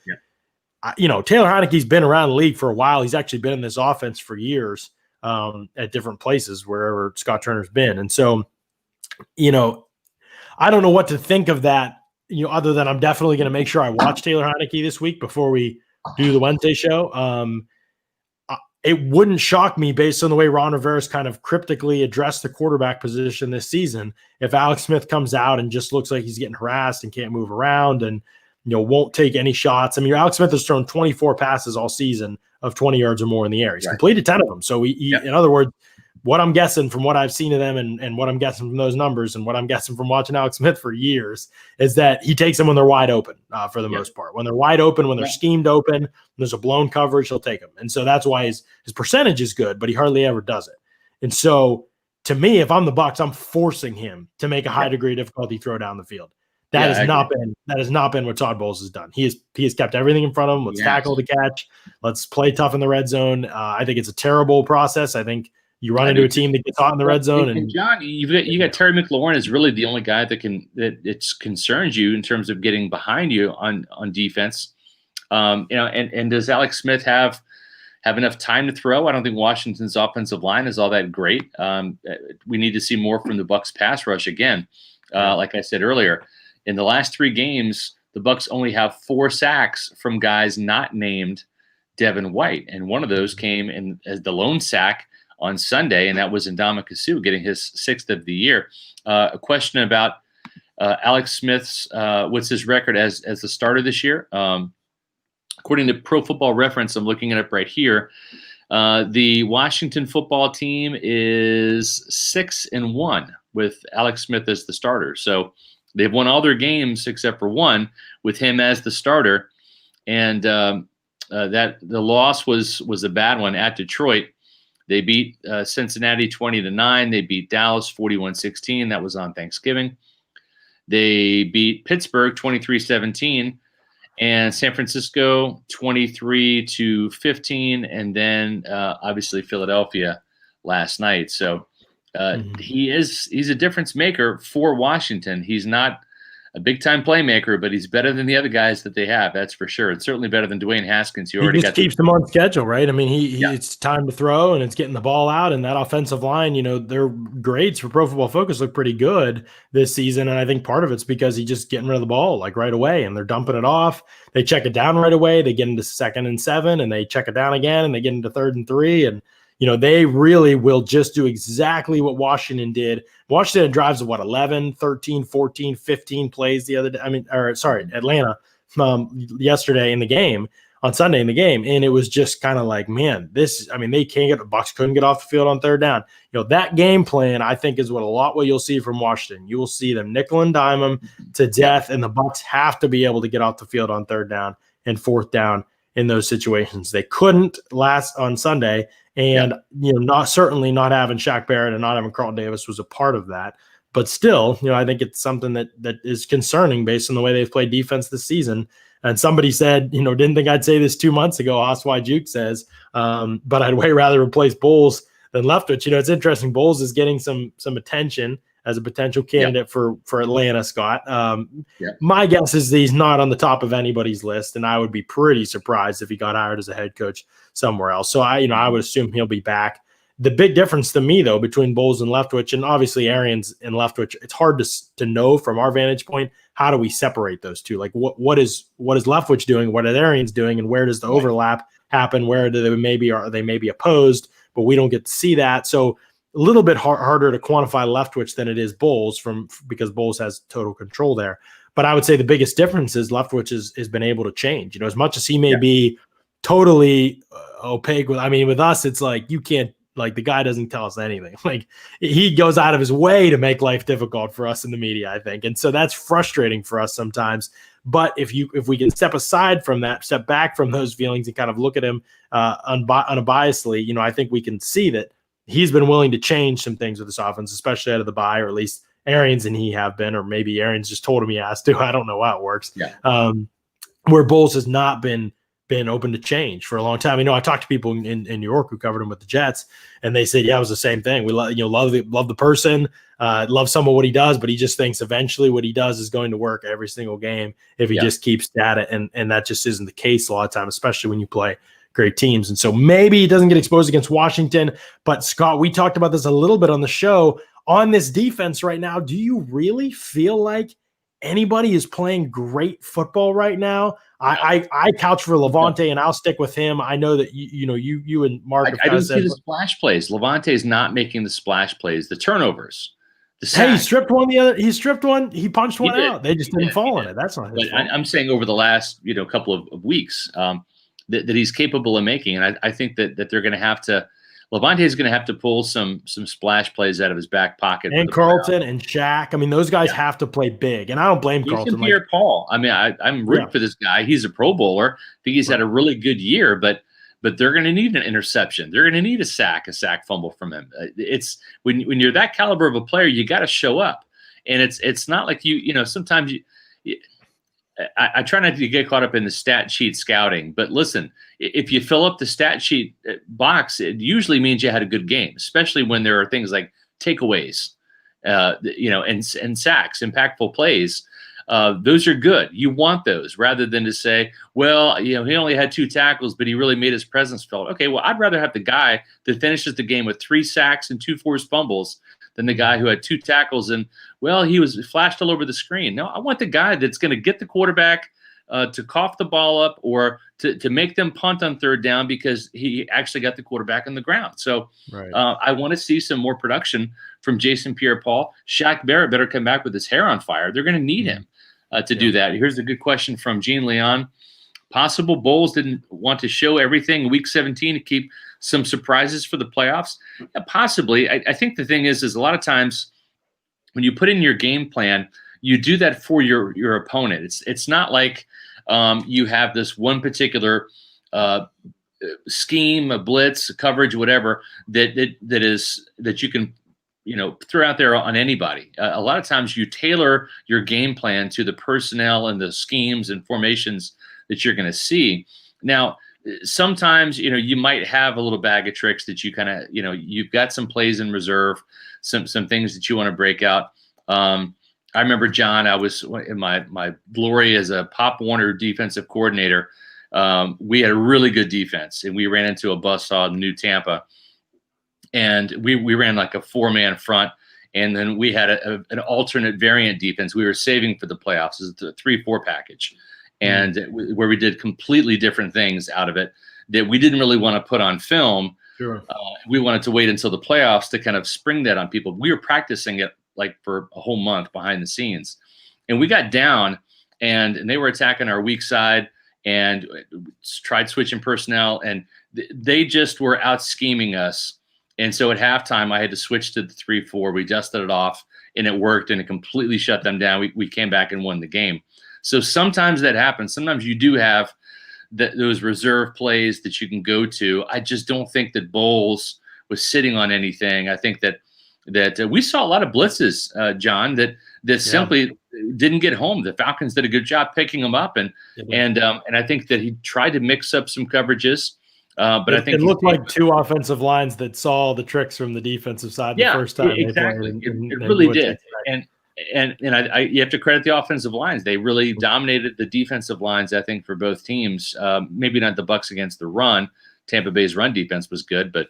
Taylor Heineke's been around the league for a while. He's actually been in this offense for years at different places wherever Scott Turner's been. And so, I don't know what to think of that, other than I'm definitely going to make sure I watch Taylor Heineke this week before we do the Wednesday show. It wouldn't shock me, based on the way Ron Rivera's kind of cryptically addressed the quarterback position this season, if Alex Smith comes out and just looks like he's getting harassed and can't move around and won't take any shots. I mean, Alex Smith has thrown 24 passes all season of 20 yards or more in the air. He's completed 10 of them. So in other words, what I'm guessing from what I've seen of them and what I'm guessing from those numbers and what I'm guessing from watching Alex Smith for years is that he takes them when they're wide open for the most part. When they're wide open, when they're schemed open, when there's a blown coverage, he'll take them. And so that's why his percentage is good, but he hardly ever does it. And so to me, if I'm the Bucs, I'm forcing him to make a high degree of difficulty throw down the field. That has not been what Todd Bowles has done. He has kept everything in front of him. Let's tackle the catch. Let's play tough in the red zone. I think it's a terrible process. I think you run into a team that gets hot in the red zone. And John, you got Terry McLaurin is really the only guy that it concerns you in terms of getting behind you on defense. And does Alex Smith have enough time to throw? I don't think Washington's offensive line is all that great. We need to see more from the Bucs pass rush again. Like I said earlier, in the last 3 games, the Bucs only have 4 sacks from guys not named Devin White, and one of those came in as the lone sack on Sunday, and that was Ndamukong Suh getting his 6th of the year. A question about Alex Smith's what's his record as the starter this year? According to Pro Football Reference, I'm looking it up right here. The Washington football team is 6-1 with Alex Smith as the starter. So they've won all their games except for one with him as the starter, and that the loss was a bad one at Detroit. They beat Cincinnati 20-9. They beat Dallas 41-16. That was on Thanksgiving. They beat Pittsburgh 23-17, and San Francisco 23-15, and then obviously Philadelphia last night. So he's a difference maker for Washington. He's not a big-time playmaker, but he's better than the other guys that they have. That's for sure. It's certainly better than Dwayne Haskins. He just keeps them on schedule, right? I mean, it's time to throw, and it's getting the ball out, and that offensive line, their grades for Pro Football Focus look pretty good this season, and I think part of it's because he's just getting rid of the ball like right away, and they're dumping it off. They check it down right away. They get into 2nd and 7, and they check it down again, and they get into 3rd and 3, and they really will just do exactly what Washington did. Washington had drives of 11, 13, 14, 15 plays the other day. Atlanta yesterday in the game, on Sunday in the game. And it was just kind of like, man, they the Bucs couldn't get off the field on 3rd down. That game plan, I think, is what you'll see from Washington. You will see them nickel and dime them to death, and the Bucs have to be able to get off the field on 3rd down and 4th down in those situations. They couldn't last on Sunday. And, not having Shaq Barrett and not having Carlton Davis was a part of that. But still, I think it's something that is concerning based on the way they've played defense this season. And somebody said, didn't think I'd say this 2 months ago, Oswald Juke says, but I'd way rather replace Bowles than Leftwich. It's interesting. Bowles is getting some attention as a potential candidate for Atlanta, Scott. My guess is he's not on the top of anybody's list, and I would be pretty surprised if he got hired as a head coach somewhere else. So I would assume he'll be back. The big difference to me, though, between Bowles and Leftwich, and obviously Arians and Leftwich, it's hard to know from our vantage point, how do we separate those two? Like what is Leftwich doing? What is Arians doing? And where does the overlap happen? Where do they maybe opposed, but we don't get to see that. So a little bit harder to quantify Leftwich than it is Bowles because Bowles has total control there. But I would say the biggest difference is Leftwich has been able to change. As much as he may be totally opaque with us, it's like you can't, like, the guy doesn't tell us anything. Like, he goes out of his way to make life difficult for us in the media, I think. And so that's frustrating for us sometimes. But if we can step back from those feelings and kind of look at him unbiasedly, I think we can see that he's been willing to change some things with this offense, especially out of the bye, or at least Arians and he have been, or maybe Arians just told him he has to. I don't know how it works. Where Bowles has not been been open to change for a long time. I talked to people in New York who covered him with the Jets, and they said, yeah, it was the same thing. We love the person, love some of what he does, but he just thinks eventually what he does is going to work every single game if he just keeps at it. And that just isn't the case a lot of time, especially when you play great teams. And so maybe he doesn't get exposed against Washington, but Scott, we talked about this a little bit on the show on this defense right now. Do you really feel like anybody is playing great football right now? I couch for Levante, and I'll stick with him. I know that you and Mark. I don't see the splash plays. Levante is not making the splash plays, the turnovers. Hey, he stripped one. He stripped one. He punched one out. They just didn't fall on it. That's not his fault. I'm saying over the last couple of weeks that he's capable of making, and I think that they're going to have to. Levante is going to have to pull some splash plays out of his back pocket. And Carlton and Shaq. I mean, those guys have to play big, and I don't blame Carlton. Pierre-Paul. I mean, I'm rooting for this guy. He's a Pro Bowler. I think he's had a really good year, but they're going to need an interception. They're going to need a sack fumble from him. It's when you're that caliber of a player, you got to show up, and it's not like sometimes I try not to get caught up in the stat sheet scouting, but listen, if you fill up the stat sheet box, it usually means you had a good game, especially when there are things like takeaways, and sacks, impactful plays. Those are good. You want those rather than to say, well, he only had 2 tackles, but he really made his presence felt. Okay, well, I'd rather have the guy that finishes the game with 3 sacks and 2 forced fumbles than the guy who had 2 tackles and, well, he was flashed all over the screen. No, I want the guy that's going to get the quarterback to cough the ball up or to make them punt on 3rd down because he actually got the quarterback on the ground. So I want to see some more production from Jason Pierre-Paul. Shaq Barrett better come back with his hair on fire. They're going to need him to do that. Here's a good question from Gene Leon. Possible Bowles didn't want to show everything week 17 to keep some surprises for the playoffs? Yeah, possibly. I think the thing is a lot of times when you put in your game plan, you do that for your opponent. It's not like you have this one particular scheme, a blitz, a coverage, whatever that you can throw out there on anybody. A lot of times you tailor your game plan to the personnel and the schemes and formations that you're going to see. Now, sometimes, you might have a little bag of tricks that you kind of, you've got some plays in reserve, some things that you want to break out. I remember, John, I was in my glory as a Pop Warner defensive coordinator. We had a really good defense, and we ran into a buzzsaw in New Tampa. And we ran like a 4-man front, and then we had an alternate variant defense we were saving for the playoffs. It's a 3-4 package. And where we did completely different things out of it that we didn't really want to put on film. Sure. We wanted to wait until the playoffs to kind of spring that on people. We were practicing it like for a whole month behind the scenes. And we got down, and they were attacking our weak side and tried switching personnel, and they just were out scheming us. And so at halftime, I had to switch to the 3-4. We dusted it off, and it worked, and it completely shut them down. We came back and won the game. So sometimes that happens. Sometimes you do have those reserve plays that you can go to. I just don't think that Bowles was sitting on anything. I think that we saw a lot of blitzes, John, that simply didn't get home. The Falcons did a good job picking them up, and I think that he tried to mix up some coverages. But I think it looked like 2 offensive lines that saw the tricks from the defensive side the first time. Exactly. It really did. And you have to credit the offensive lines. They really dominated the defensive lines, I think, for both teams. Maybe not the Bucs against the run. Tampa Bay's run defense was good, but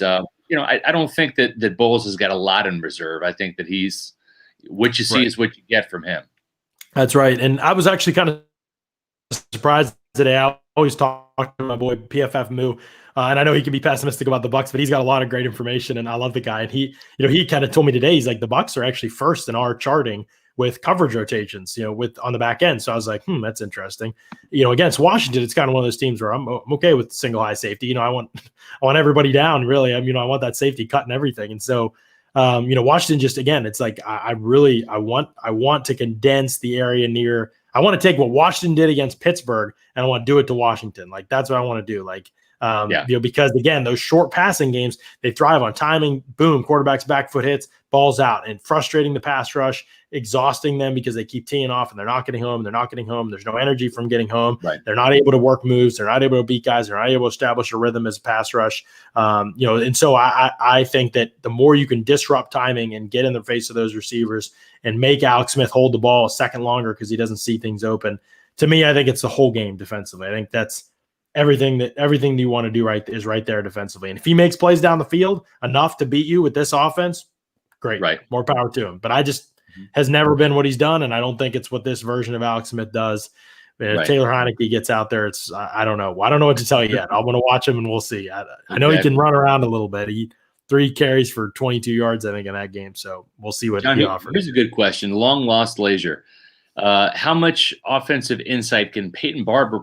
I don't think that Bowles has got a lot in reserve. I think that he's what you see is what you get from him. That's right. And I was actually kind of surprised today. I always talk to my boy PFF Moo, and I know he can be pessimistic about the Bucs, but he's got a lot of great information, and I love the guy. And he kind of told me today, he's like, the Bucs are actually first in our charting with coverage rotations, on the back end. So I was like, that's interesting. Against Washington, it's kind of one of those teams where I'm okay with single high safety. I want everybody down, really. I want that safety cutting everything. And so, Washington just, again, it's like, I want to condense the area near. I want to take what Washington did against Pittsburgh, and I want to do it to Washington. Like, that's what I want to do. Like, Because again, those short passing games, they thrive on timing. Boom, quarterback's back foot hits, balls out, and frustrating the pass rush, exhausting them because they keep teeing off and they're not getting home. There's no energy from getting home. Right. They're not able to work moves. They're not able to beat guys. They're not able to establish a rhythm as a pass rush. And so I think that the more you can disrupt timing and get in the face of those receivers and make Alex Smith hold the ball a second longer because he doesn't see things open, to me, I think it's the whole game defensively. I think that's everything you want to do is right there defensively. And if he makes plays down the field enough to beat you with this offense, great. Right. More power to him. But has never been what he's done, and I don't think it's what this version of Alex Smith does. If Taylor Heineke gets out there, I don't know. I don't know what to tell you yet. I want to watch him, and we'll see. I know he can run around a little bit. He 3 carries for 22 yards, I think, in that game. So we'll see what he offers. Here's a good question. Long lost leisure. How much offensive insight can Peyton Barber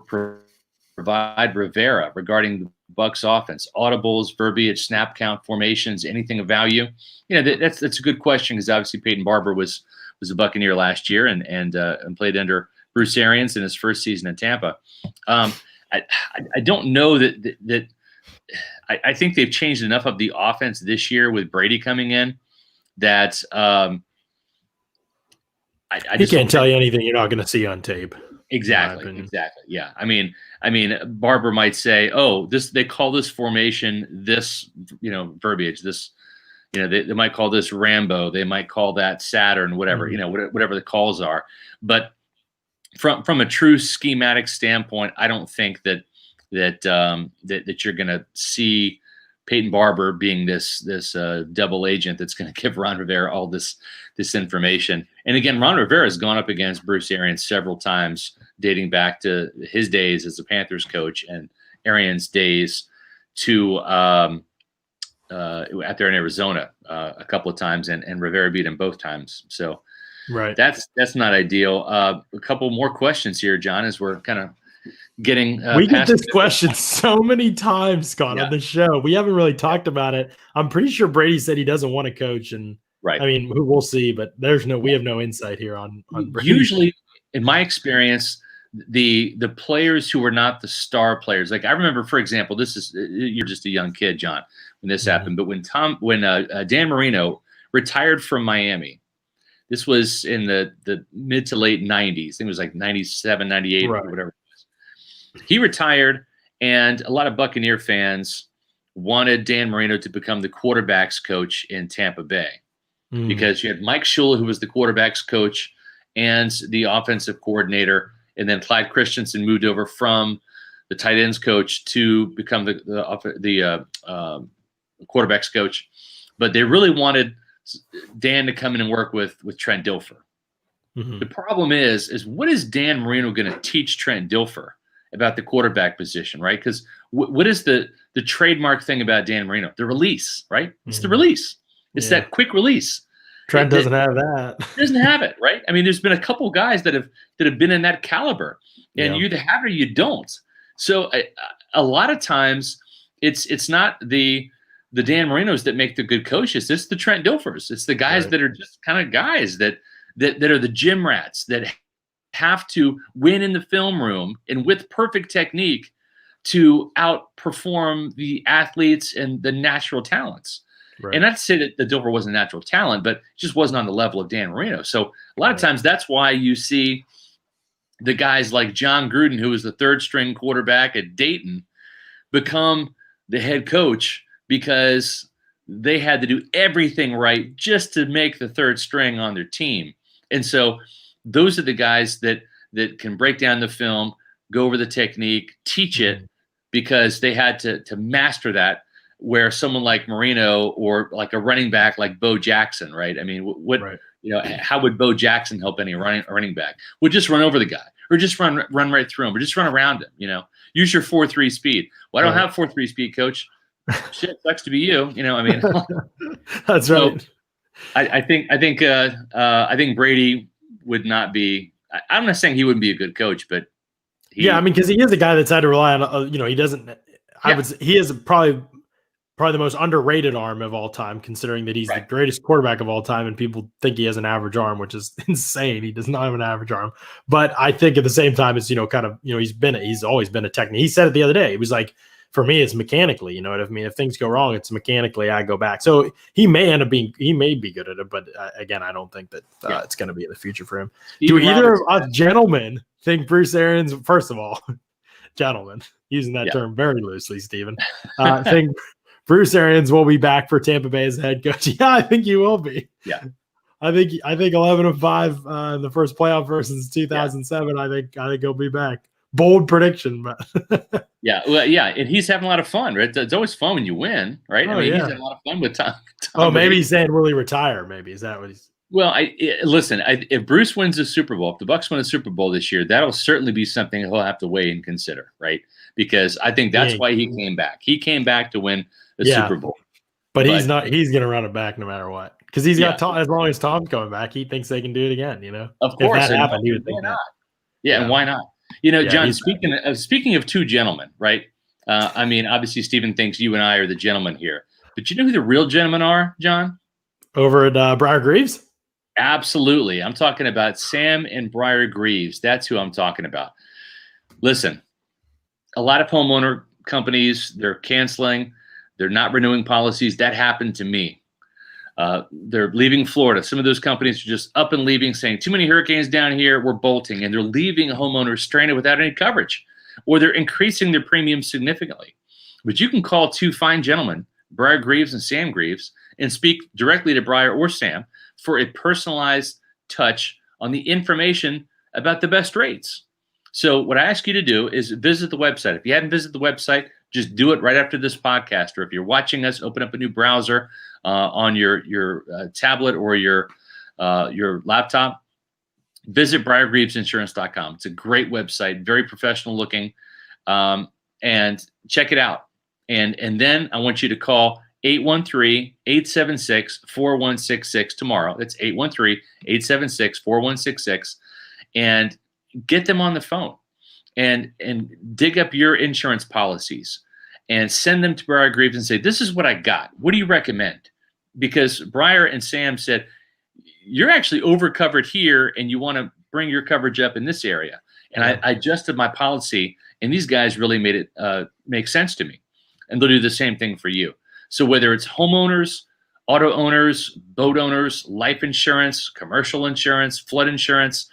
provide Rivera regarding the Bucs offense? Audibles, verbiage, snap count, formations, anything of value? That's a good question, because obviously Peyton Barber was a Buccaneer last year and played under Bruce Arians in his first season in Tampa. I don't know that I think they've changed enough of the offense this year with Brady coming in that I just can't tell you anything you're not going to see on tape. Exactly. Yeah. I mean, Barber might say, "Oh, they call this formation this, verbiage. This, they might call this Rambo. They might call that Saturn. Whatever, whatever the calls are." But from a true schematic standpoint, I don't think that you're going to see Peyton Barber being this double agent that's going to give Ron Rivera all this information. And again, Ron Rivera has gone up against Bruce Arians several times, dating back to his days as the Panthers coach and Arians' days to out there in Arizona a couple of times, and Rivera beat him both times. So that's not ideal. A couple more questions here, John, as we're kind of getting we get this question so many times, Scott, on the show. We haven't really talked about it. I'm pretty sure Brady said he doesn't want to coach, and I mean, we'll see, but we have no insight here on Brady. Usually, in my experience, the players who were not the star players, like I remember, for example, you're just a young kid, John, when this happened, but when Dan Marino retired from Miami, this was in the mid to late 90s. I think it was like 97, 98, or whatever. He retired, and a lot of Buccaneer fans wanted Dan Marino to become the quarterback's coach in Tampa Bay because you had Mike Shula, who was the quarterback's coach and the offensive coordinator, and then Clyde Christensen moved over from the tight ends coach to become the quarterback's coach. But they really wanted Dan to come in and work with Trent Dilfer. The problem is what is Dan Marino going to teach Trent Dilfer about the quarterback position, right? Because what is the trademark thing about Dan Marino? The release, right? It's the release. It's that quick release. Trent doesn't have that. Doesn't have it, right? I mean, there's been a couple guys that have been in that caliber, and you either have it or you don't. So a lot of times, it's not the Dan Marinos that make the good coaches. It's the Trent Dilfers. It's the guys that are just kind of guys that are the gym rats that have to win in the film room and with perfect technique to outperform the athletes and the natural talents. And not to say that the Dilfer wasn't a natural talent, but just wasn't on the level of Dan Marino. So a lot of times that's why you see the guys like John Gruden, who was the third string quarterback at Dayton, become the head coach because they had to do everything right just to make the third string on their team. And so those are the guys that can break down the film, go over the technique, teach it, because they had to master that, where someone like Marino or like a running back like Bo Jackson, right? I mean, how would Bo Jackson help any running back? Would just run over the guy, or just run right through him, or just run around him, use your 4.3 speed. Well, I don't have 4.3 speed, coach. Shit, sucks to be you. I mean, that's right. I think Brady would not be. I'm not saying he wouldn't be a good coach, but because he is a guy that's had to rely on. He doesn't. He is probably the most underrated arm of all time, considering that he's the greatest quarterback of all time, and people think he has an average arm, which is insane. He does not have an average arm. But I think at the same time, it's he's always been a technique. He said it the other day. He was like, for me, it's mechanically. You know what I mean? If things go wrong, it's mechanically I go back. So he may be good at it, but again, I don't think that it's going to be in the future for him. Do either of us gentlemen think Bruce Arians? First of all, gentlemen, using that term very loosely, Stephen, think Bruce Arians will be back for Tampa Bay as head coach. Yeah, I think he will be. Yeah. I think 11-5 in the first playoff versus 2007. I think he'll be back. Bold prediction, but and he's having a lot of fun, right? It's always fun when you win, right? Oh, he's having a lot of fun with Tom. Oh, maybe he's saying, will he retire? Maybe is that what he's? Well, listen. If Bruce wins the Super Bowl, if the Bucs win the Super Bowl this year, that'll certainly be something he'll have to weigh and consider, right? Because I think that's why he came back. He came back to win the Super Bowl. But he's not. He's going to run it back no matter what. Because he's got Tom, as long as Tom's coming back, he thinks they can do it again. You know, of course, if that happened, he would think that. Yeah, and why not? You know, John. Speaking of two gentlemen, right? I mean, obviously, Stephen thinks you and I are the gentlemen here, but you know who the real gentlemen are, John? Over at Briar Greaves. Absolutely, I'm talking about Sam and Briar Greaves. That's who I'm talking about. Listen, a lot of homeowner companies, they're canceling, they're not renewing policies. That happened to me. They're leaving Florida. Some of those companies are just up and leaving, saying too many hurricanes down here, we're bolting, and they're leaving homeowners stranded without any coverage, or they're increasing their premiums significantly. But you can call two fine gentlemen, Briar Greaves and Sam Greaves, and speak directly to Briar or Sam for a personalized touch on the information about the best rates. So what I ask you to do is visit the website. If you haven't visited the website, just do it right after this podcast. Or if you're watching us, open up a new browser on your tablet or your laptop. Visit BriarGreavesInsurance.com. It's a great website, very professional looking, and check it out. And then I want you to call 813-876-4166 tomorrow. That's 813-876-4166, and get them on the phone and dig up your insurance policies and send them to Briar Greaves and say, this is what I got. What do you recommend? Because Briar and Sam said, you're actually overcovered here and you want to bring your coverage up in this area. And I adjusted my policy, and these guys really made it make sense to me. And they'll do the same thing for you. So whether it's homeowners, auto owners, boat owners, life insurance, commercial insurance, flood insurance,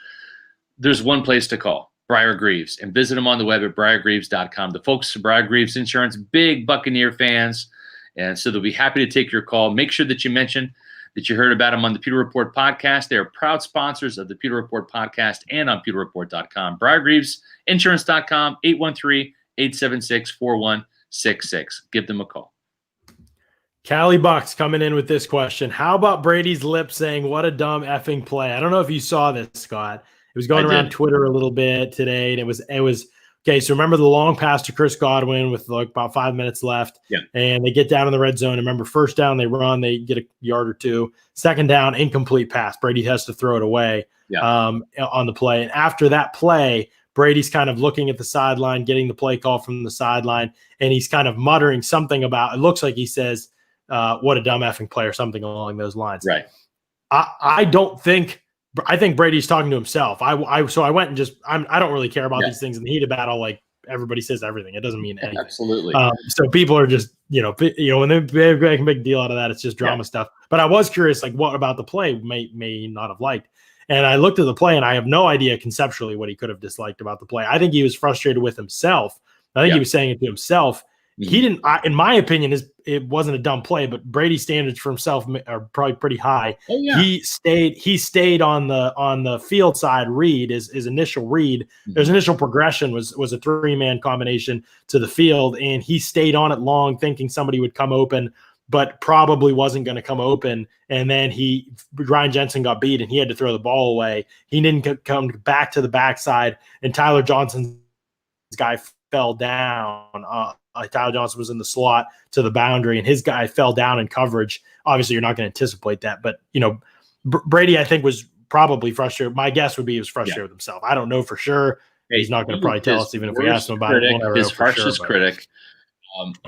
there's one place to call, Briar Greaves, and visit them on the web at briargreaves.com. The folks at Briar Greaves Insurance, big Buccaneer fans, and so they'll be happy to take your call. Make sure that you mention that you heard about them on the Pewter Report podcast. They are proud sponsors of the Pewter Report podcast and on pewterreport.com. BriarGreavesInsurance.com, 813-876-4166. Give them a call. Callie Bucks coming in with this question. How about Brady's lip saying, what a dumb effing play? I don't know if you saw this, Scott. It was going around Twitter a little bit today, and it was okay. So remember the long pass to Chris Godwin with like about 5 minutes left, and they get down in the red zone. Remember, first down, they run, they get a yard or two. Second down, incomplete pass. Brady has to throw it away on the play. And after that play, Brady's kind of looking at the sideline, getting the play call from the sideline, and he's kind of muttering something about, it looks like he says, what a dumb effing play or something along those lines. Right. I think Brady's talking to himself. So I went and I don't really care about these things in the heat of battle. Like everybody says everything. It doesn't mean anything. Absolutely. So people are just, when they make a big deal out of that, it's just drama stuff. But I was curious, like what about the play may not have liked. And I looked at the play and I have no idea conceptually what he could have disliked about the play. I think he was frustrated with himself. I think he was saying it to himself. Mm-hmm. He didn't, in my opinion, it wasn't a dumb play, but Brady's standards for himself are probably pretty high. Oh, yeah. He stayed on the field side read, his initial read. Mm-hmm. His initial progression was a 3-man combination to the field, and he stayed on it long, thinking somebody would come open, but probably wasn't going to come open. And then Ryan Jensen got beat, and he had to throw the ball away. He didn't come back to the backside, and Tyler Johnson's guy fell down. Tyler Johnson was in the slot to the boundary, and his guy fell down in coverage. Obviously, you're not going to anticipate that, but Brady, I think, was probably frustrated. My guess would be he was frustrated with himself. I don't know for sure. He's not going to probably tell us, even if we ask him about it. His harshest critic,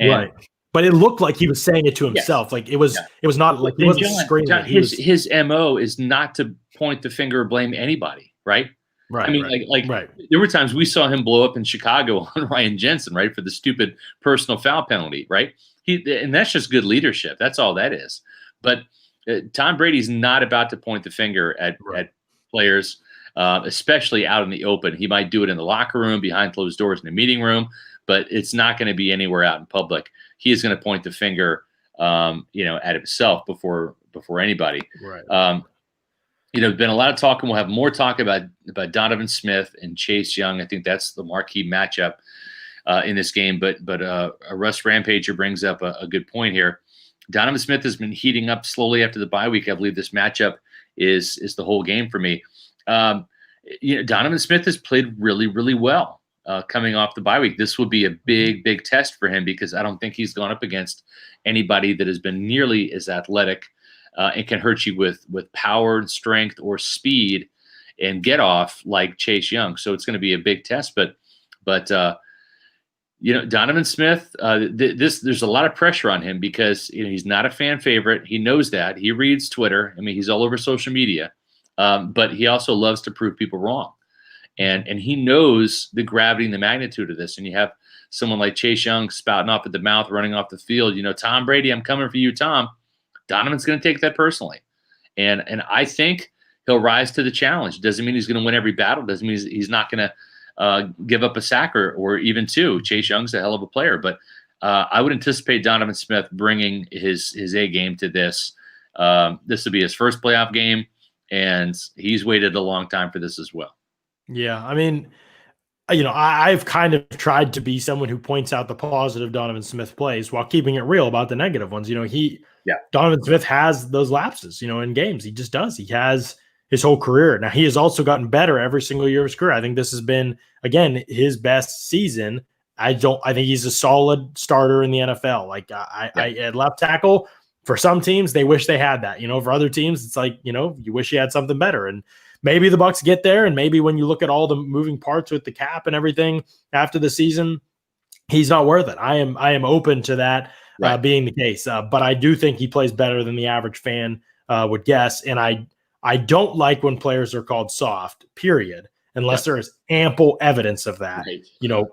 right? But it looked like he was saying it to himself. Like it was not like he wasn't screaming. His MO is not to point the finger or blame anybody, right? Right. I mean, right. Right. there were times we saw him blow up in Chicago on Ryan Jensen, right, for the stupid personal foul penalty, right? And that's just good leadership. That's all that is. But Tom Brady's not about to point the finger at players, especially out in the open. He might do it in the locker room, behind closed doors in the meeting room, but it's not going to be anywhere out in public. He is going to point the finger, at himself before anybody. Right. There's been a lot of talk, and we'll have more talk about Donovan Smith and Chase Young. I think that's the marquee matchup in this game. But Russ Rampager brings up a good point here. Donovan Smith has been heating up slowly after the bye week. I believe this matchup is the whole game for me. Donovan Smith has played really, really well coming off the bye week. This will be a big, big test for him because I don't think he's gone up against anybody that has been nearly as athletic and can hurt you with power and strength or speed and get off like Chase Young. So it's going to be a big test. But Donovan Smith, there's a lot of pressure on him because he's not a fan favorite. He knows that. He reads Twitter. I mean, he's all over social media, but he also loves to prove people wrong. And he knows the gravity and the magnitude of this. And you have someone like Chase Young spouting off at the mouth, running off the field. Tom Brady, I'm coming for you, Tom. Donovan's going to take that personally. And I think he'll rise to the challenge. Doesn't mean he's going to win every battle. Doesn't mean he's not going to give up a sack or even two. Chase Young's a hell of a player. But I would anticipate Donovan Smith bringing his A game to this. This will be his first playoff game, and he's waited a long time for this as well. Yeah, I mean, I've kind of tried to be someone who points out the positive Donovan Smith plays while keeping it real about the negative ones. Donovan Smith has those lapses, in games. He just does. He has his whole career. Now, he has also gotten better every single year of his career. I think this has been, again, his best season. I think he's a solid starter in the NFL. I at left tackle, for some teams, they wish they had that. For other teams, it's like, you wish you had something better. And maybe the Bucs get there, and maybe when you look at all the moving parts with the cap and everything after the season, he's not worth it. I am open to that being the case, but I do think he plays better than the average fan would guess, and I don't like when players are called soft, period, unless there is ample evidence of that. Right.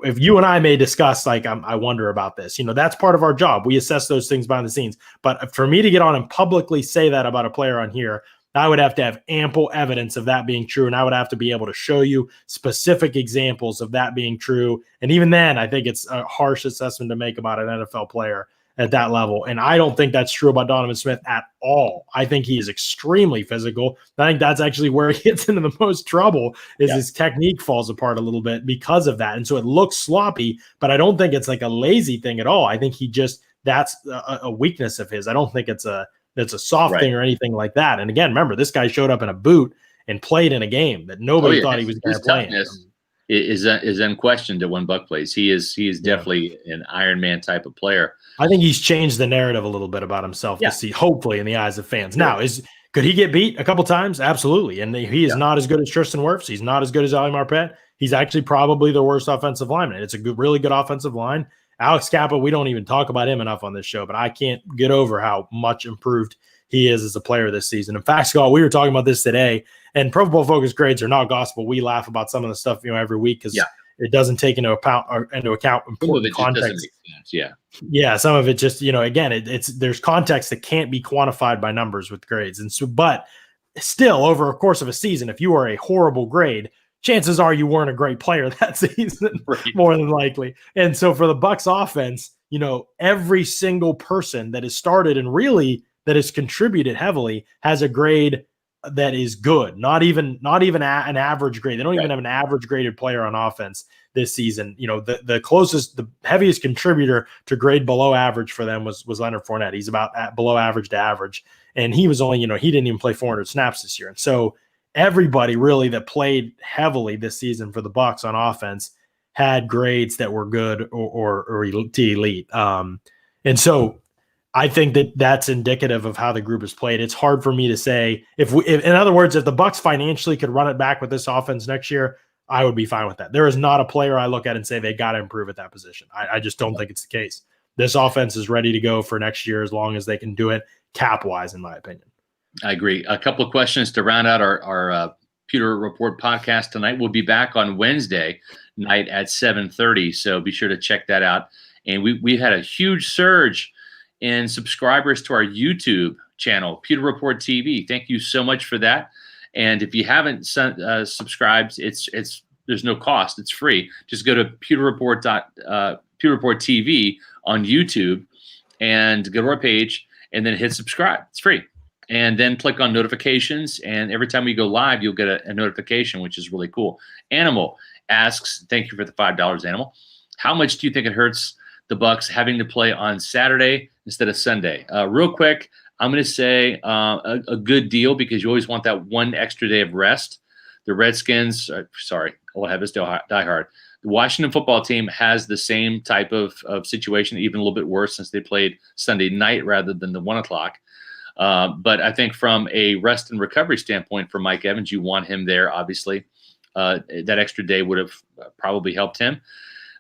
If you and I may discuss, I wonder about this, that's part of our job. We assess those things behind the scenes, but for me to get on and publicly say that about a player on here, I would have to have ample evidence of that being true, and I would have to be able to show you specific examples of that being true. And even then, I think it's a harsh assessment to make about an NFL player at that level. And I don't think that's true about Donovan Smith at all. I think he is extremely physical. I think that's actually where he gets into the most trouble is his technique falls apart a little bit because of that. And so it looks sloppy, but I don't think it's like a lazy thing at all. I think that's a weakness of his. I don't think it's a soft thing or anything like that. And again, remember, this guy showed up in a boot and played in a game that nobody thought he was going to play in. Is unquestioned at when Buck plays. He is definitely an Iron Man type of player. I think he's changed the narrative a little bit about himself to see, hopefully, in the eyes of fans. Now, could he get beat a couple times? Absolutely. And he is not as good as Tristan Wirfs. He's not as good as Ali Marpet. He's actually probably the worst offensive lineman. It's a really good offensive line. Alex Kappa, we don't even talk about him enough on this show, but I can't get over how much improved he is as a player this season. In fact, Scott, we were talking about this today, and Pro Football Focus grades are not gospel. We laugh about some of the stuff, every week because it doesn't take into account important context. Yeah, some of it just, again, there's context that can't be quantified by numbers with grades. And so, but still, over a course of a season, if you are a horrible grade, chances are you weren't a great player that season, more than likely. And so for the Bucs offense, every single person that has started and really that has contributed heavily has a grade that is good. Not even an average grade. They don't even have an average graded player on offense this season. The heaviest contributor to grade below average for them was Leonard Fournette. He's about below average to average. And he was only, he didn't even play 400 snaps this year. And so everybody really that played heavily this season for the Bucs on offense had grades that were good or elite. And so I think that's indicative of how the group has played. It's hard for me to say if in other words, if the Bucs financially could run it back with this offense next year, I would be fine with that. There is not a player I look at and say they got to improve at that position. I just don't think it's the case. This offense is ready to go for next year as long as they can do it cap wise, in my opinion. I agree. A couple of questions to round out our Pewter Report podcast tonight. We'll be back on Wednesday night at 7:30. So be sure to check that out. And we had a huge surge in subscribers to our YouTube channel, Pewter Report TV. Thank you so much for that. And if you haven't subscribed, there's no cost. It's free. Just go to Pewter Report TV on YouTube and go to our page and then hit subscribe. It's free. And then click on notifications. And every time we go live, you'll get a notification, which is really cool. Animal asks, thank you for the $5, Animal. How much do you think it hurts the Bucs having to play on Saturday instead of Sunday? Real quick, I'm going to say a good deal, because you always want that one extra day of rest. The Redskins, old habits die hard. The Washington football team has the same type of situation, even a little bit worse, since they played Sunday night rather than the 1 o'clock. But I think from a rest and recovery standpoint for Mike Evans, you want him there, obviously. That extra day would have probably helped him.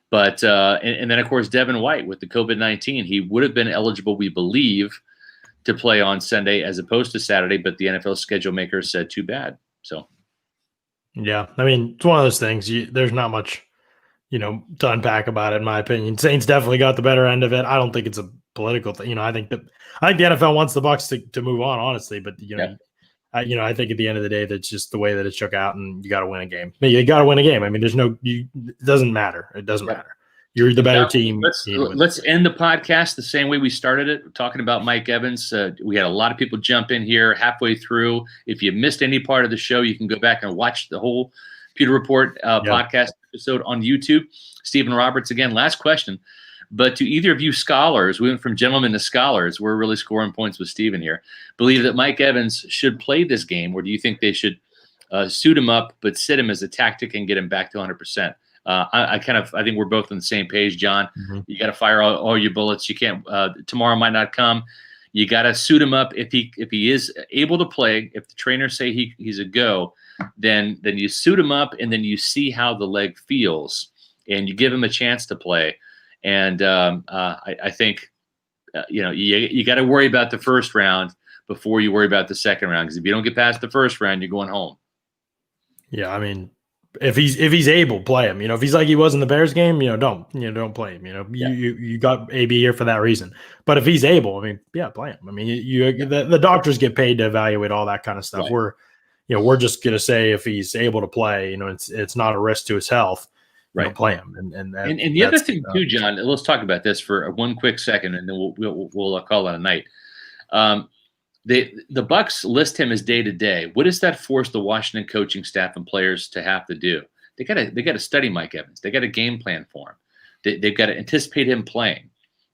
But and then, of course, Devin White with the COVID-19, he would have been eligible, we believe, to play on Sunday as opposed to Saturday, but the NFL schedule makers said too bad. So, yeah, I mean, it's one of those things. There's not much, to unpack about it, in my opinion. Saints definitely got the better end of it. I don't think it's a political thing. I think the NFL wants the Bucs to move on, honestly. But I think at the end of the day, that's just the way that it shook out, and you got to win a game. You got to win a game. I mean, it doesn't matter. It doesn't matter. You're the better team. Let's end the podcast the same way we started it, talking about Mike Evans. We had a lot of people jump in here halfway through. If you missed any part of the show, you can go back and watch the whole Pewter Report podcast episode on YouTube. Stephen Roberts, again, last question. But to either of you scholars, we went from gentlemen to scholars. We're really scoring points with Stephen here. Believe that Mike Evans should play this game, or do you think they should suit him up but sit him as a tactic and get him back to 100%? I think we're both on the same page, John. Mm-hmm. You got to fire all your bullets. You can't. Tomorrow might not come. You got to suit him up if he is able to play. If the trainers say he's a go, then you suit him up, and then you see how the leg feels, and you give him a chance to play. And I think you got to worry about the first round before you worry about the second round, because if you don't get past the first round, you're going home. Yeah, I mean, if he's able, play him. If he's like he was in the Bears game, don't play him. You got AB here for that reason. But if he's able, I mean, yeah, play him. I mean, the doctors get paid to evaluate all that kind of stuff. Right. We're just gonna say if he's able to play, it's not a risk to his health. Right, play him. And the other thing too, John. Let's talk about this for one quick second, and then we'll call it a night. The Bucs list him as day-to-day. What does that force the Washington coaching staff and players to have to do? They got to study Mike Evans. They got a game plan for him. They've got to anticipate him playing.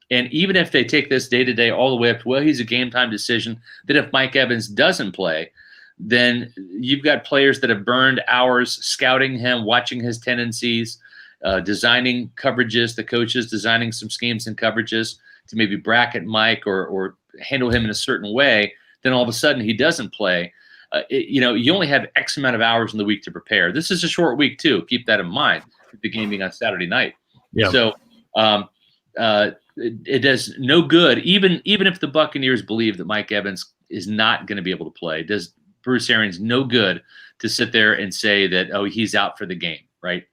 And even if they take this day-to-day all the way up to, he's a game-time decision, that if Mike Evans doesn't play, then you've got players that have burned hours scouting him, watching his tendencies, designing coverages, the coaches designing some schemes and coverages to maybe bracket Mike or handle him in a certain way. Then all of a sudden he doesn't play. You only have X amount of hours in the week to prepare. This is a short week too. Keep that in mind. The game being on Saturday night. Yeah. So it does no good. Even if the Buccaneers believe that Mike Evans is not going to be able to play, does Bruce Arians no good to sit there and say that, he's out for the game, right?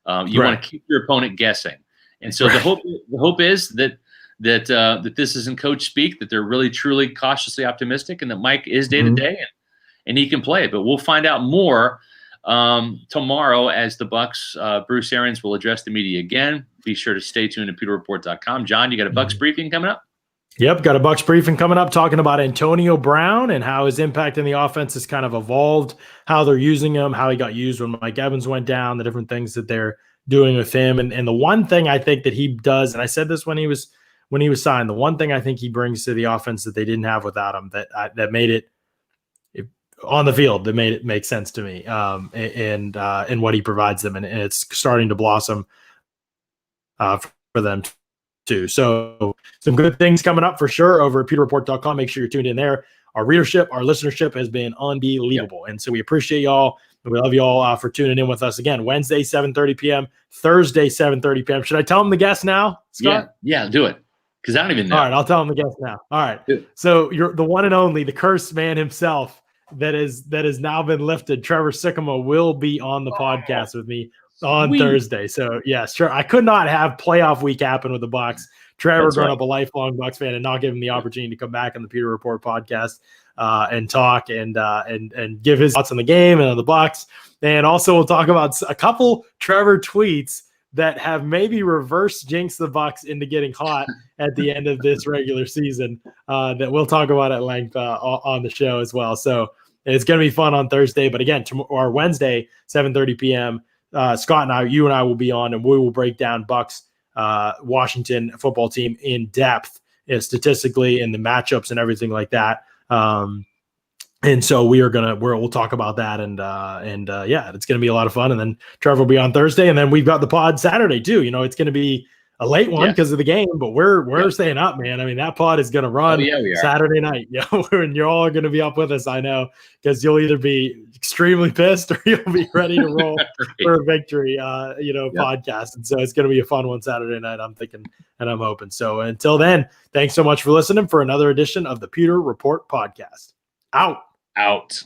You want to keep your opponent guessing. And so the hope is that this isn't coach speak, that they're really truly cautiously optimistic, and that Mike is day to day and he can play. But we'll find out more tomorrow as the Bucs. Bruce Arians will address the media again. Be sure to stay tuned at pewterreport.com. John, you got a Bucs briefing coming up? Yep, got a Bucs briefing coming up talking about Antonio Brown and how his impact in the offense has kind of evolved, how they're using him, how he got used when Mike Evans went down, the different things that they're doing with him. And the one thing I think that he does, and I said this when he was signed, the one thing I think he brings to the offense that they didn't have without him, that made it on the field, that made it make sense to me, and what he provides them, and it's starting to blossom for them too. So some good things coming up for sure over at pewterreport.com. Make sure you're tuned in there. Our readership, our listenership has been unbelievable. Yep. And so we appreciate y'all. We love you all for tuning in with us again. Wednesday, 7:30 p.m. Thursday, 7:30 p.m. Should I tell them the guess now, Scott? Yeah, do it. Because I don't even know. All right, I'll tell them the guess now. All right. So you're the one and only, the cursed man himself, that has now been lifted. Trevor Sycamore will be on the podcast with me on Sweet. Thursday. So yes, sure. I could not have playoff week happen with the Bucs. Trevor, That's growing right. up a lifelong Bucs fan, and not give him the opportunity to come back on the Pewter Report podcast and talk and give his thoughts on the game and on the Bucs. And also we'll talk about a couple Trevor tweets that have maybe reverse jinxed the Bucs into getting hot at the end of this regular season that we'll talk about at length on the show as well. So it's going to be fun on Thursday, but again, or Wednesday, 7:30 p.m. Scott and you and I will be on, and we will break down Bucs Washington football team in depth, statistically, and the matchups and everything like that. And so we'll talk about that, and yeah, it's going to be a lot of fun. And then Trevor will be on Thursday, and then we've got the pod Saturday too. It's going to be a late one because of the game, but we're staying up, man. I mean, that pod is going to run Saturday night, and you're all going to be up with us, I know, because you'll either be extremely pissed or you'll be ready to roll for a victory, podcast. And so it's going to be a fun one Saturday night, I'm thinking, and I'm hoping. So until then, thanks so much for listening for another edition of the Pewter Report podcast. Out.